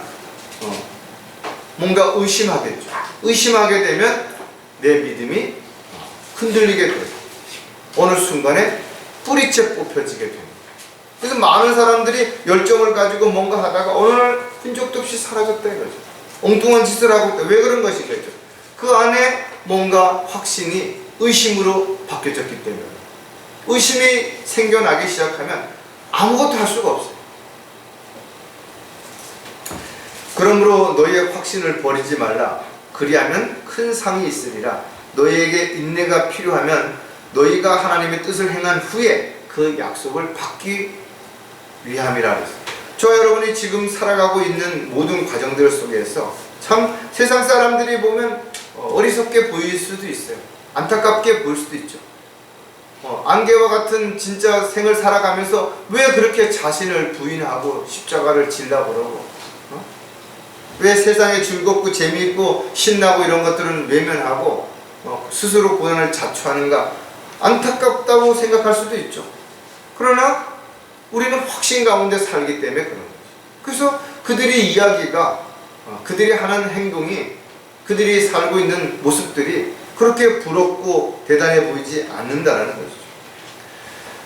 뭔가 의심하겠죠. 의심하게 되면 내 믿음이 흔들리게 돼요. 어느 순간에 뿌리째 뽑혀지게 됩니다. 그래서 많은 사람들이 열정을 가지고 뭔가 하다가 어느 날 흔적도 없이 사라졌다 이거죠. 엉뚱한 짓을 하고 있다. 왜 그런 것인가 했죠. 그 안에 뭔가 확신이 의심으로 바뀌어졌기 때문에, 의심이 생겨나기 시작하면 아무것도 할 수가 없어요. 그러므로 너희의 확신을 버리지 말라. 그리하면 큰 상이 있으리라. 너희에게 인내가 필요하면 너희가 하나님의 뜻을 행한 후에 그 약속을 받기 위함이라 그랬어요. 저와 여러분이 지금 살아가고 있는 모든 과정들 속에서 참 세상 사람들이 보면 어리석게 보일 수도 있어요. 안타깝게 보일 수도 있죠. 안개와 같은 진짜 생을 살아가면서 왜 그렇게 자신을 부인하고 십자가를 지려고 그러고, 왜 세상에 즐겁고 재미있고 신나고 이런 것들은 외면하고 스스로 고난을 자초하는가, 안타깝다고 생각할 수도 있죠. 그러나 우리는 확신 가운데 살기 때문에 그런 거죠. 그래서 그들의 이야기가, 그들이 하는 행동이, 그들이 살고 있는 모습들이 그렇게 부럽고 대단해 보이지 않는다라는 거죠.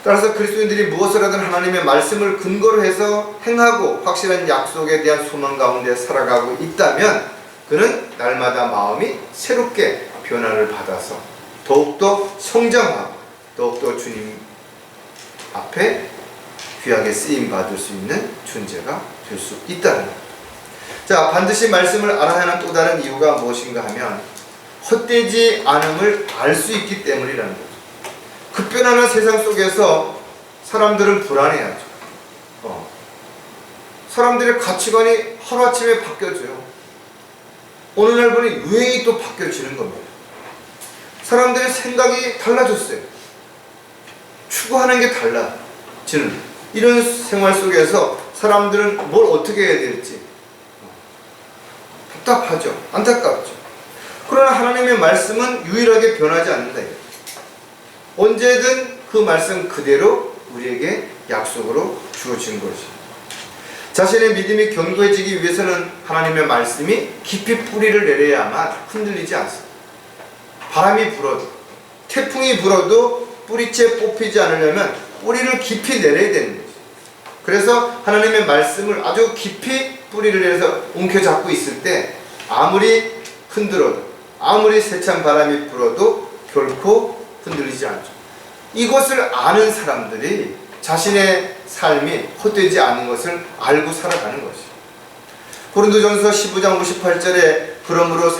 따라서 그리스도인들이 무엇을 하든 하나님의 말씀을 근거로 해서 행하고 확실한 약속에 대한 소망 가운데 살아가고 있다면 그는 날마다 마음이 새롭게 변화를 받아서 더욱더 성장하고 더욱더 주님 앞에 귀하게 쓰임 받을 수 있는 존재가 될 수 있다는 거예요. 자, 반드시 말씀을 알아야 하는 또 다른 이유가 무엇인가 하면 헛되지 않음을 알 수 있기 때문이라는 거죠. 급변하는 세상 속에서 사람들은 불안해하죠. 사람들의 가치관이 하루아침에 바뀌어져요. 어느 날 보니 유행이 또 바뀌어지는 겁니다. 사람들의 생각이 달라졌어요. 추구하는 게 달라지는 이런 생활 속에서 사람들은 뭘 어떻게 해야 될지 답답하죠. 안타깝죠. 그러나 하나님의 말씀은 유일하게 변하지 않는다. 언제든 그 말씀 그대로 우리에게 약속으로 주어진 것입니다. 자신의 믿음이 견고해지기 위해서는 하나님의 말씀이 깊이 뿌리를 내려야만 흔들리지 않습니다. 바람이 불어도, 태풍이 불어도 뿌리채 뽑히지 않으려면 뿌리를 깊이 내려야 되는 거죠. 그래서 하나님의 말씀을 아주 깊이 뿌리를 내려서 움켜잡고 있을 때 아무리 흔들어도, 아무리 세찬 바람이 불어도 결코 흔들리지 않죠. 이것을 아는 사람들이 자신의 삶이 헛되지 않은 것을 알고 살아가는 것이죠. 고린도전서 15장 58절에 그러므로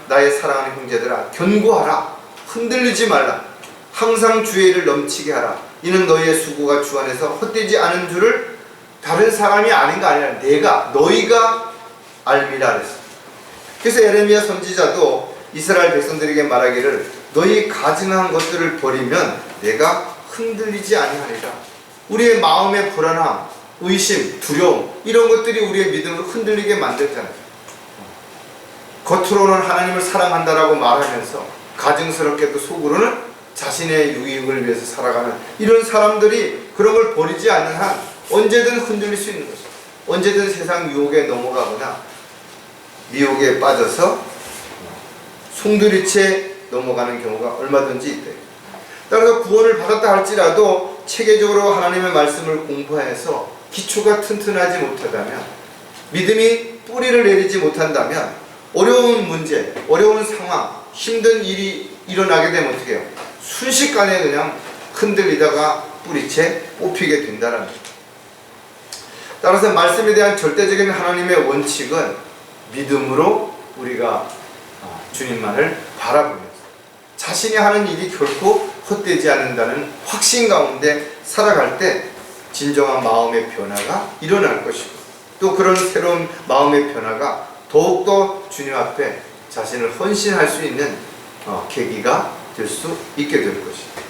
나의 사랑하는 형제들아 견고하라, 흔들리지 말라, 항상 주의 일을 넘치게 하라. 이는 너희의 수고가 주 안에서 헛되지 않은 줄을 다른 사람이 아는 게 아니라 너희가 알미라 그랬습니다. 그래서 에레미야 선지자도 이스라엘 백성들에게 말하기를 너희 가증한 것들을 버리면 내가 흔들리지 아니하리라. 우리의 마음의 불안함, 의심, 두려움 이런 것들이 우리의 믿음을 흔들리게 만들잖아요. 겉으로는 하나님을 사랑한다라고 말하면서 가증스럽게도 속으로는 자신의 유익을 위해서 살아가는 이런 사람들이 그런 걸 버리지 않는 한 언제든 흔들릴 수 있는 것입니다. 언제든 세상 유혹에 넘어가거나 미혹에 빠져서 송두리째 넘어가는 경우가 얼마든지 있대요. 따라서 구원을 받았다 할지라도 체계적으로 하나님의 말씀을 공부해서 기초가 튼튼하지 못하다면, 믿음이 뿌리를 내리지 못한다면 어려운 문제, 어려운 상황, 힘든 일이 일어나게 되면 어떻게 해요? 순식간에 그냥 흔들리다가 뿌리채 뽑히게 된다는 거예요. 따라서 말씀에 대한 절대적인 하나님의 원칙은 믿음으로 우리가 주님만을 바라보면서 자신이 하는 일이 결코 헛되지 않는다는 확신 가운데 살아갈 때 진정한 마음의 변화가 일어날 것이고, 또 그런 새로운 마음의 변화가 더욱더 주님 앞에 자신을 헌신할 수 있는 계기가 될 수 있게 될 것입니다.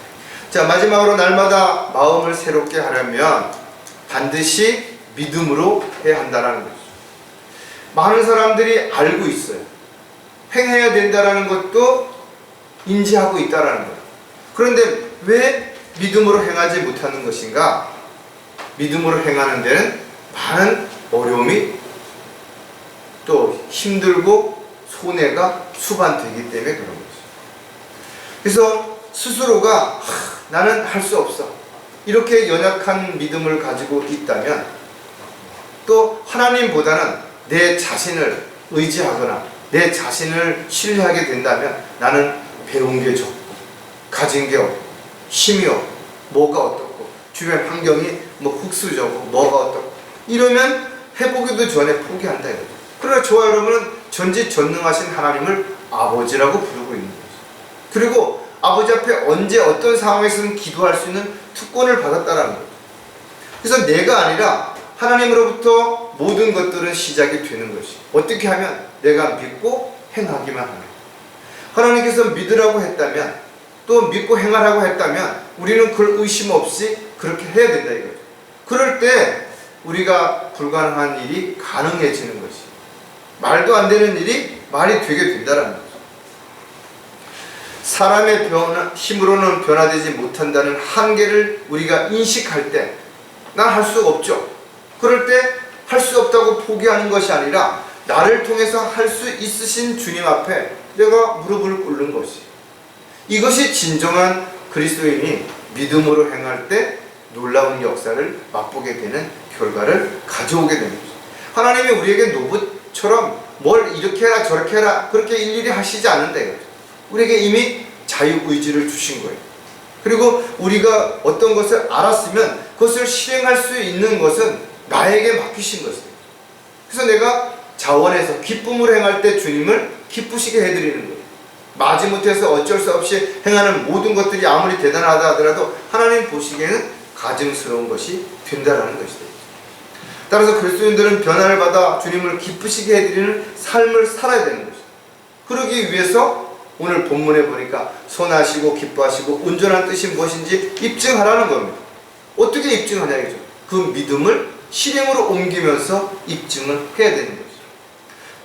자, 마지막으로 날마다 마음을 새롭게 하려면 반드시 믿음으로 해야 한다는 거죠. 많은 사람들이 알고 있어요. 행해야 된다는 것도 인지하고 있다는 거예요. 그런데 왜 믿음으로 행하지 못하는 것인가? 믿음으로 행하는 데는 많은 어려움이 또 힘들고 손해가 수반되기 때문에 그런 거죠. 그래서 스스로가 나는 할 수 없어, 이렇게 연약한 믿음을 가지고 있다면 또 하나님보다는 내 자신을 의지하거나 내 자신을 신뢰하게 된다면 나는 배운 게 적고 가진 게 없고 힘이 없고 뭐가 어떻고 주변 환경이 뭐 흙수저고 뭐가 어떻고 이러면 해보기도 전에 포기한다 이거죠. 그러나 저와 여러분은 전지전능하신 하나님을 아버지라고 부르고 있는 거죠. 그리고 아버지 앞에 언제 어떤 상황에서는 기도할 수 있는 특권을 받았다라는 거죠. 그래서 내가 아니라 하나님으로부터 모든 것들은 시작이 되는 것이 어떻게 하면 내가 믿고 행하기만 하면 하나님께서 믿으라고 했다면 또 믿고 행하라고 했다면 우리는 그걸 의심 없이 그렇게 해야 된다 이거죠. 그럴 때 우리가 불가능한 일이 가능해지는 것이 말도 안 되는 일이 말이 되게 된다는 거죠. 사람의 힘으로는 변화되지 못한다는 한계를 우리가 인식할 때 난 할 수 없죠. 그럴 때 할 수 없다고 포기하는 것이 아니라 나를 통해서 할 수 있으신 주님 앞에 내가 무릎을 꿇는 것이 이것이 진정한 그리스도인이 믿음으로 행할 때 놀라운 역사를 맛보게 되는 결과를 가져오게 되는 거죠. 하나님이 우리에게 노부처럼 뭘 이렇게 해라 저렇게 해라 그렇게 일일이 하시지 않는다 이거죠. 우리에게 이미 자유의지를 주신 거예요. 그리고 우리가 어떤 것을 알았으면 그것을 실행할 수 있는 것은 나에게 맡기신 것이에요. 그래서 내가 자원해서 기쁨으로 행할 때 주님을 기쁘시게 해드리는 거예요. 마지못해서 어쩔 수 없이 행하는 모든 것들이 아무리 대단하다 하더라도 하나님 보시기에는 가증스러운 것이 된다는 것이다. 따라서 그리스도인들은 변화를 받아 주님을 기쁘시게 해드리는 삶을 살아야 되는 것이다. 그러기 위해서 오늘 본문에 보니까 선하시고 기뻐하시고 온전한 뜻이 무엇인지 입증하라는 겁니다. 어떻게 입증하냐 이거죠. 그 믿음을 실행으로 옮기면서 입증을 해야 되는 거죠.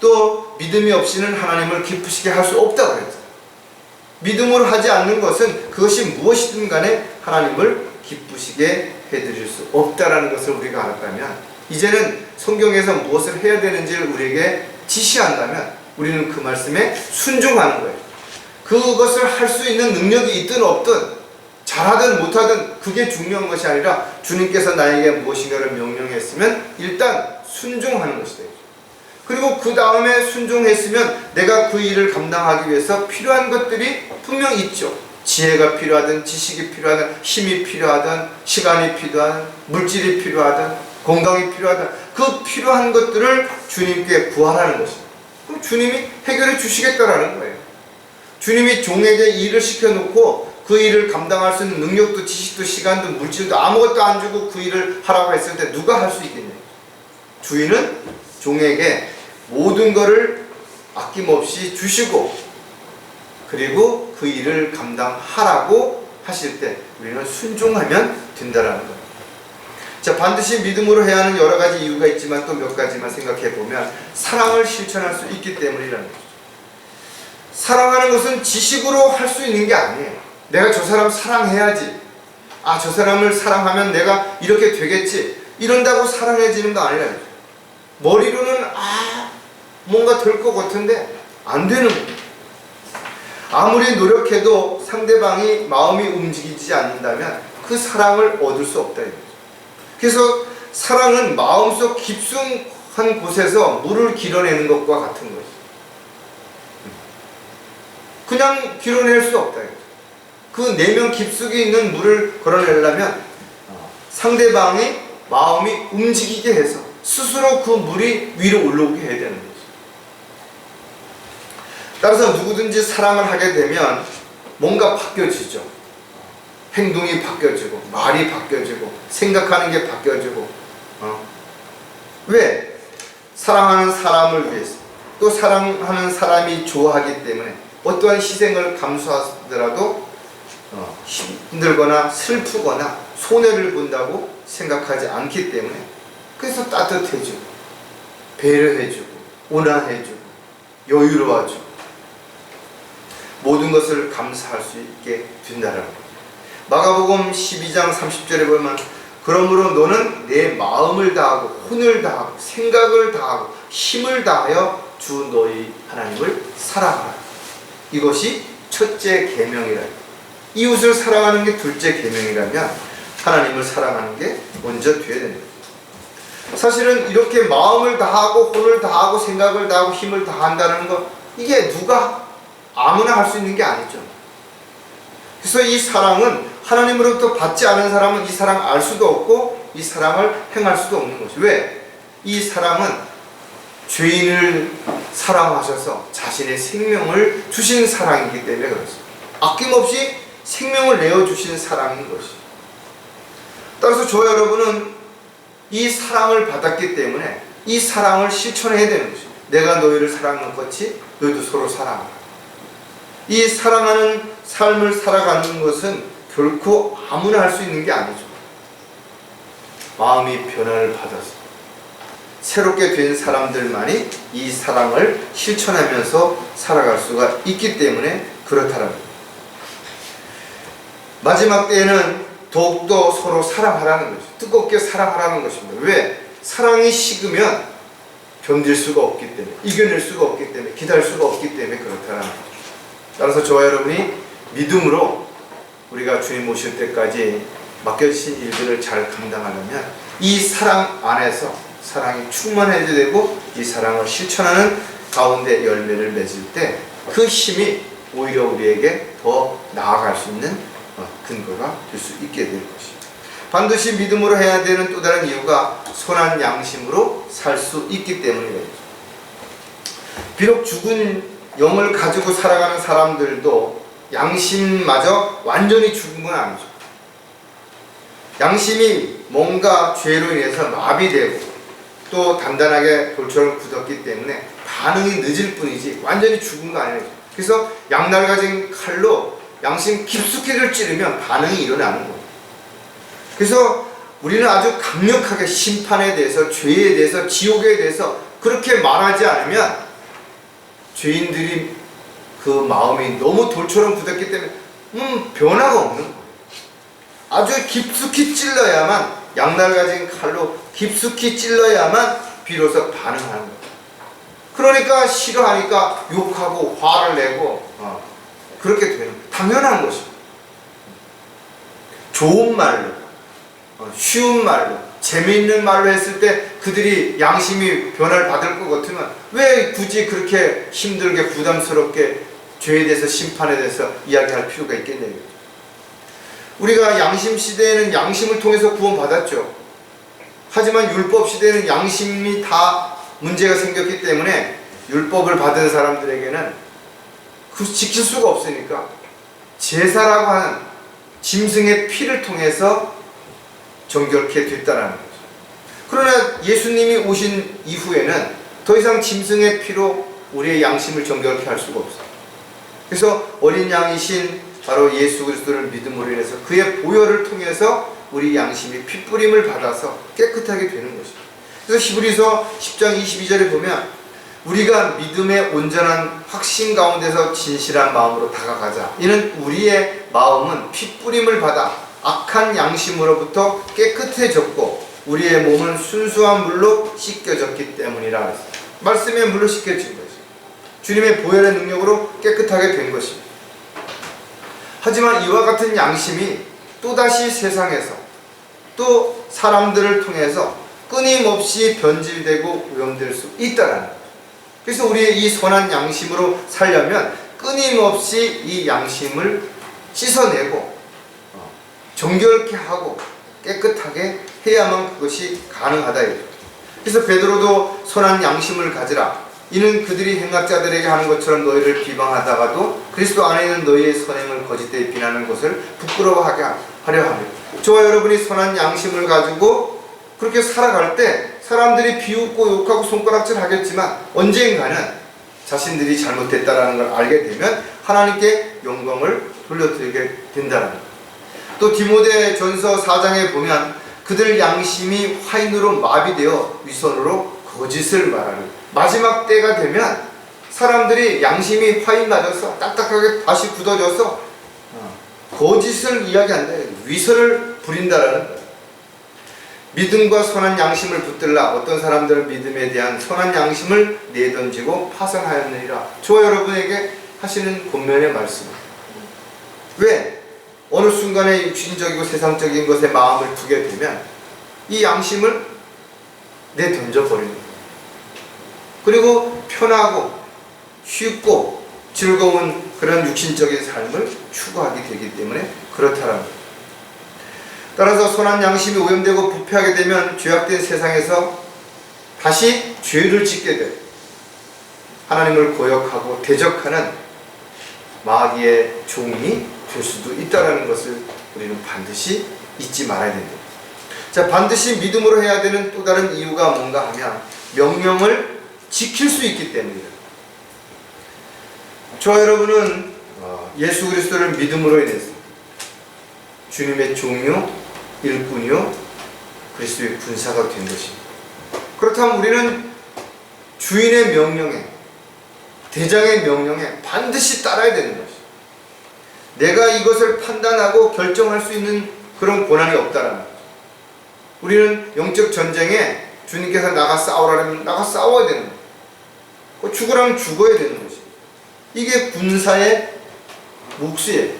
또 믿음이 없이는 하나님을 기쁘시게 할 수 없다고 그랬죠. 믿음으로 하지 않는 것은 그것이 무엇이든 간에 하나님을 기쁘시게 해드릴 수 없다라는 것을 우리가 알았다면 이제는 성경에서 무엇을 해야 되는지를 우리에게 지시한다면 우리는 그 말씀에 순종하는 거예요. 그것을 할 수 있는 능력이 있든 없든 잘하든 못하든 그게 중요한 것이 아니라 주님께서 나에게 무엇인가를 명령했으면 일단 순종하는 것이다. 그리고 그 다음에 순종했으면 내가 그 일을 감당하기 위해서 필요한 것들이 분명 있죠. 지혜가 필요하든 지식이 필요하든 힘이 필요하든 시간이 필요하든 물질이 필요하든 건강이 필요하든 그 필요한 것들을 주님께 구하라는 것입니다. 그럼 주님이 해결해 주시겠다라는 거예요. 주님이 종에게 일을 시켜놓고 그 일을 감당할 수 있는 능력도 지식도 시간도 물질도 아무것도 안 주고 그 일을 하라고 했을 때 누가 할 수 있겠냐. 주인은 종에게 모든 것을 아낌없이 주시고 그리고 그 일을 감당하라고 하실 때 우리는 순종하면 된다라는 거예요. 자, 반드시 믿음으로 해야 하는 여러 가지 이유가 있지만 또 몇 가지만 생각해 보면 사랑을 실천할 수 있기 때문이라는 거죠. 사랑하는 것은 지식으로 할 수 있는 게 아니에요. 내가 저 사람 사랑해야지. 아, 저 사람을 사랑하면 내가 이렇게 되겠지. 이런다고 사랑해지는 거 아니라는 거죠. 머리로는 뭔가 될 것 같은데 안 되는 거예요. 아무리 노력해도 상대방이 마음이 움직이지 않는다면 그 사랑을 얻을 수 없다 이거죠. 그래서 사랑은 마음속 깊숙한 곳에서 물을 길어내는 것과 같은 거죠. 그냥 길어낼 수 없다 이거죠. 그 내면 깊숙이 있는 물을 걸어내려면 상대방의 마음이 움직이게 해서 스스로 그 물이 위로 올라오게 해야 되는 거죠. 따라서 누구든지 사랑을 하게 되면 뭔가 바뀌어지죠. 행동이 바뀌어지고 말이 바뀌어지고 생각하는 게 바뀌어지고 왜? 사랑하는 사람을 위해서 또 사랑하는 사람이 좋아하기 때문에 어떠한 희생을 감수하더라도 힘들거나 슬프거나 손해를 본다고 생각하지 않기 때문에 그래서 따뜻해지고 배려해주고 온화해주고 여유로워지고 모든 것을 감사할 수 있게 된다라는 거예요. 마가복음 12장 30절에 보면 그러므로 너는 내 마음을 다하고 혼을 다하고 생각을 다하고 힘을 다하여 주 너희 하나님을 사랑하라. 이것이 첫째 계명이라. 이웃을 사랑하는 게 둘째 계명이라면 하나님을 사랑하는 게 먼저 돼야 됩니다. 사실은 이렇게 마음을 다하고 혼을 다하고 생각을 다하고 힘을 다한다는 것, 이게 누가 아무나 할 수 있는 게 아니죠. 그래서 이 사랑은 하나님으로부터 받지 않은 사람은 이 사랑 알 수도 없고 이 사랑을 행할 수도 없는 것이죠. 왜? 이 사랑은 죄인을 사랑하셔서 자신의 생명을 주신 사랑이기 때문에 그렇습니다. 아낌없이 생명을 내어주신 사랑인 것이죠. 따라서 저와 여러분은 이 사랑을 받았기 때문에 이 사랑을 실천해야 되는 것입니다. 내가 너희를 사랑한 것 같이 너희도 서로 사랑하라. 이 사랑하는 삶을 살아가는 것은 결코 아무나 할 수 있는 게 아니죠. 마음이 변화를 받아서 새롭게 된 사람들만이 이 사랑을 실천하면서 살아갈 수가 있기 때문에 그렇다는 겁니다. 마지막 때에는 더욱더 서로 사랑하라는 것이죠. 뜨겁게 사랑하라는 것입니다. 왜? 사랑이 식으면 견딜 수가 없기 때문에, 이겨낼 수가 없기 때문에, 기다릴 수가 없기 때문에 그렇다는 거죠. 따라서 저와 여러분이 믿음으로 우리가 주님 오실 때까지 맡겨주신 일들을 잘 감당하려면 이 사랑 안에서 사랑이 충만해야 되고 이 사랑을 실천하는 가운데 열매를 맺을 때 그 힘이 오히려 우리에게 더 나아갈 수 있는 근거가 될 수 있게 될 것입니다. 반드시 믿음으로 해야 되는 또 다른 이유가 선한 양심으로 살 수 있기 때문이에요. 비록 죽은 영을 가지고 살아가는 사람들도 양심마저 완전히 죽은 건 아니죠. 양심이 뭔가 죄로 인해서 마비되고 또 단단하게 돌처럼 굳었기 때문에 반응이 늦을 뿐이지 완전히 죽은 거 아니에요. 그래서 양날 가진 칼로 양심 깊숙이를 찌르면 반응이 일어나는 거예요. 그래서 우리는 아주 강력하게 심판에 대해서, 죄에 대해서, 지옥에 대해서 그렇게 말하지 않으면 죄인들이 그 마음이 너무 돌처럼 굳었기 때문에 변화가 없는 거예요. 아주 깊숙이 찔러야만, 양날 가진 칼로 깊숙이 찔러야만 비로소 반응하는 거예요. 그러니까 싫어하니까 욕하고 화를 내고 그렇게 되는 거예요. 당연한 것입니다. 좋은 말로, 쉬운 말로, 재미있는 말로 했을 때 그들이 양심이 변화를 받을 것 같으면 왜 굳이 그렇게 힘들게 부담스럽게 죄에 대해서, 심판에 대해서 이야기할 필요가 있겠냐고요. 우리가 양심 시대에는 양심을 통해서 구원받았죠. 하지만 율법 시대에는 양심이 다 문제가 생겼기 때문에 율법을 받은 사람들에게는 그 지킬 수가 없으니까 제사라고 하는 짐승의 피를 통해서 정결케 됐다는 거죠. 그러나 예수님이 오신 이후에는 더 이상 짐승의 피로 우리의 양심을 정결케 할 수가 없어요. 그래서 어린 양이신 바로 예수 그리스도를 믿음으로 인해서 그의 보혈을 통해서 우리 양심이 핏부림을 받아서 깨끗하게 되는 것입니다. 그래서 히브리서 10장 22절에 보면 우리가 믿음의 온전한 확신 가운데서 진실한 마음으로 다가가자. 이는 우리의 마음은 핏부림을 받아 악한 양심으로부터 깨끗해졌고 우리의 몸은 순수한 물로 씻겨졌기 때문이라 했습니다. 말씀의 물로 씻겨진 것입니다. 주님의 보혈의 능력으로 깨끗하게 된 것입니다. 하지만 이와 같은 양심이 또다시 세상에서 또 사람들을 통해서 끊임없이 변질되고 오염될 수 있다는 거죠. 그래서 우리의 이 선한 양심으로 살려면 끊임없이 이 양심을 씻어내고 정결케 하고 깨끗하게 해야만 그것이 가능하다. 그래서 베드로도 선한 양심을 가지라. 이는 그들이 행악자들에게 하는 것처럼 너희를 비방하다가도 그리스도 안에 있는 너희의 선행을 거짓되이 비난하는 것을 부끄러워하게 하려 합니다. 저와 여러분이 선한 양심을 가지고 그렇게 살아갈 때 사람들이 비웃고 욕하고 손가락질 하겠지만 언젠가는 자신들이 잘못했다는 걸 알게 되면 하나님께 영광을 돌려드리게 된다는 것. 또 디모데전서 4장에 보면 그들 양심이 화인으로 마비되어 위선으로 거짓을 말하는, 마지막 때가 되면 사람들이 양심이 화인 맞아서 딱딱하게 다시 굳어져서 거짓을 이야기한다, 위선을 부린다라는 거예요. 믿음과 선한 양심을 붙들라. 어떤 사람들은 믿음에 대한 선한 양심을 내던지고 파산하였느니라. 저와 여러분에게 하시는 권면의 말씀입니다. 왜? 어느 순간에 육신적이고 세상적인 것에 마음을 두게 되면 이 양심을 내던져버리는 거예요. 그리고 편하고 쉽고 즐거운 그런 육신적인 삶을 추구하게 되기 때문에 그렇다라는 거예요. 따라서 선한 양심이 오염되고 부패하게 되면 죄악된 세상에서 다시 죄를 짓게 돼요. 하나님을 고역하고 대적하는 마귀의 종이 될 수도 있다는 것을 우리는 반드시 잊지 말아야 된다. 자, 반드시 믿음으로 해야 되는 또 다른 이유가 뭔가 하면 명령을 지킬 수 있기 때문입니다. 저와 여러분은 예수 그리스도를 믿음으로 인해서 주님의 종요, 일꾼이요, 그리스도의 군사가 된 것입니다. 그렇다면 우리는 주인의 명령에, 대장의 명령에 반드시 따라야 되는 것이죠. 내가 이것을 판단하고 결정할 수 있는 그런 권한이 없다라는 거죠. 우리는 영적 전쟁에 주님께서 나가 싸우라면 나가 싸워야 되는 거예요. 죽으라면 죽어야 되는 것이죠. 이게 군사의 몫이에요.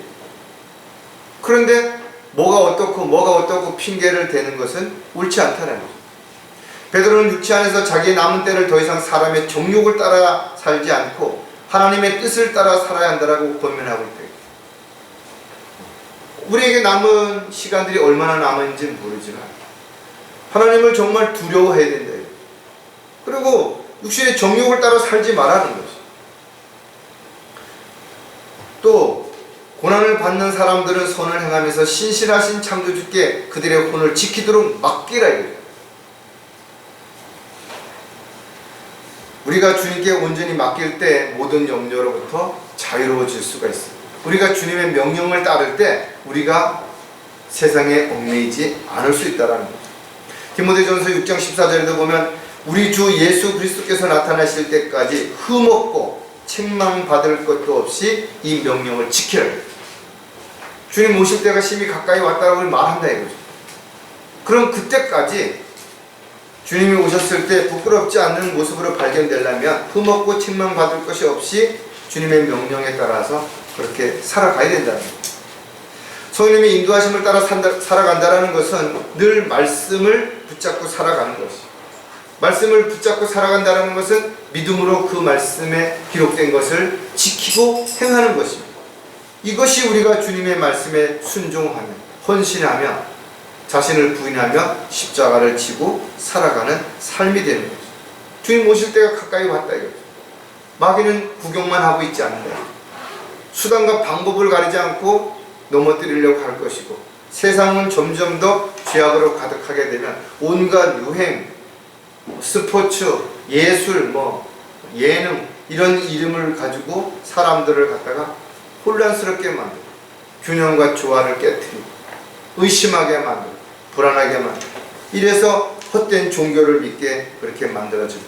그런데 뭐가 어떻고 핑계를 대는 것은 옳지 않다는 거죠. 베드로는 육체 안에서 자기의 남은 때를 더 이상 사람의 정욕을 따라 살지 않고 하나님의 뜻을 따라 살아야 한다라고 권면하고 있대요. 우리에게 남은 시간들이 얼마나 남았는지는 모르지만 하나님을 정말 두려워해야 된다. 그리고 육신의 정욕을 따라 살지 말라는 것이. 또 고난을 받는 사람들은 선을 행하면서 신실하신 창조주께 그들의 혼을 지키도록 맡기라 이거예요. 우리가 주님께 온전히 맡길 때 모든 염려로부터 자유로워질 수가 있습니다. 우리가 주님의 명령을 따를 때 우리가 세상에 얽매이지 않을 수 있다는 거죠. 디모데전서 6장 14절에도 보면 우리 주 예수 그리스도께서 나타나실 때까지 흠없고 책망받을 것도 없이 이 명령을 지키라. 주님 오실 때가 심히 가까이 왔다고 말한다 이거죠. 그럼 그때까지 주님이 오셨을 때 부끄럽지 않는 모습으로 발견되려면 흠없고 책망받을 것이 없이 주님의 명령에 따라서 그렇게 살아가야 된다는 거예요. 성령님의 인도하심을 따라 살아간다는 것은 늘 말씀을 붙잡고 살아가는 것이죠. 말씀을 붙잡고 살아간다는 것은 믿음으로 그 말씀에 기록된 것을 지키고 행하는 것입니다. 이것이 우리가 주님의 말씀에 순종하며 헌신하며 자신을 부인하며 십자가를 지고 살아가는 삶이 되는 거죠. 주님 오실 때가 가까이 왔다 이거죠. 마귀는 구경만 하고 있지 않는다. 수단과 방법을 가리지 않고 넘어뜨리려고 할 것이고 세상은 점점 더 죄악으로 가득하게 되면 온갖 유행, 스포츠, 예술, 예능 이런 이름을 가지고 사람들을 갖다가 혼란스럽게 만들고 균형과 조화를 깨트리고 의심하게 만들고 불안하게 만들고 이래서 헛된 종교를 믿게 그렇게 만들어지고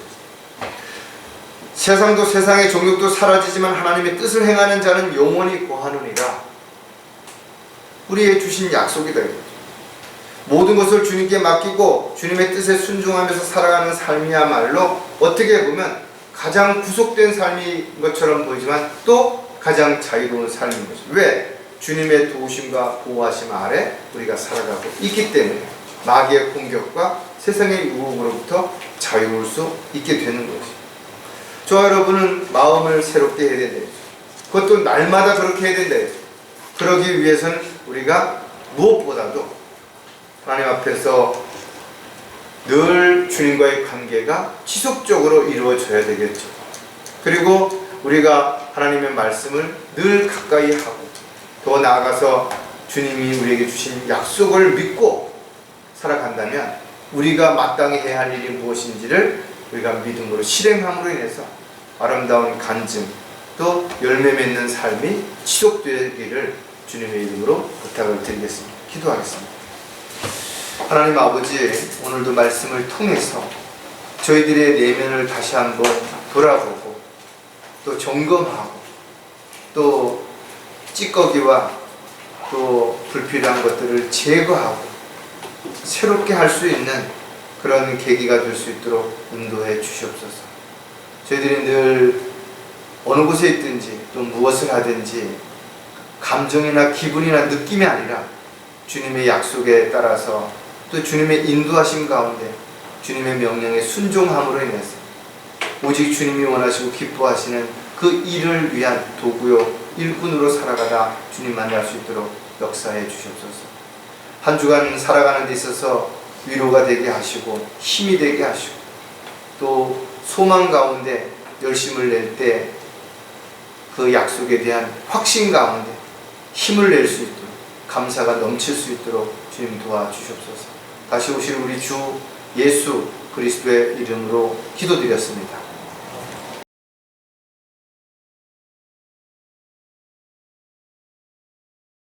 세상도 세상의 종교도 사라지지만 하나님의 뜻을 행하는 자는 영원히 거하느니라. 우리의 주신 약속이다. 모든 것을 주님께 맡기고 주님의 뜻에 순종하면서 살아가는 삶이야말로 어떻게 보면 가장 구속된 삶인 것처럼 보이지만 또 가장 자유로운 삶인 것이죠. 왜? 주님의 도우심과 보호하심 아래 우리가 살아가고 있기 때문에 마귀의 공격과 세상의 유혹으로부터 자유로울 수 있게 되는 것이죠. 저와 여러분은 마음을 새롭게 해야 된다. 그것도 날마다 그렇게 해야 된다. 그러기 위해서는 우리가 무엇보다도 하나님 앞에서 늘 주님과의 관계가 지속적으로 이루어져야 되겠죠. 그리고 우리가 하나님의 말씀을 늘 가까이 하고 더 나아가서 주님이 우리에게 주신 약속을 믿고 살아간다면 우리가 마땅히 해야 할 일이 무엇인지를 우리가 믿음으로 실행함으로 인해서 아름다운 간증 또 열매 맺는 삶이 지속되기를 주님의 이름으로 부탁을 드리겠습니다. 기도하겠습니다. 하나님 아버지, 오늘도 말씀을 통해서 저희들의 내면을 다시 한번 돌아보고 또 점검하고 또 찌꺼기와 또 불필요한 것들을 제거하고 새롭게 할 수 있는 그런 계기가 될 수 있도록 인도해 주시옵소서. 저희들이 늘 어느 곳에 있든지 또 무엇을 하든지 감정이나 기분이나 느낌이 아니라 주님의 약속에 따라서 또 주님의 인도하심 가운데 주님의 명령에 순종함으로 인해서 오직 주님이 원하시고 기뻐하시는 그 일을 위한 도구요 일꾼으로 살아가다 주님 만날 수 있도록 역사해 주시옵소서. 한 주간 살아가는 데 있어서 위로가 되게 하시고 힘이 되게 하시고 또 소망 가운데 열심을 낼 때 그 약속에 대한 확신 가운데 힘을 낼 수 있도록 감사가 넘칠 수 있도록 주님 도와주시옵소서. 다시 오실 우리 주 예수 그리스도의 이름으로 기도드렸습니다.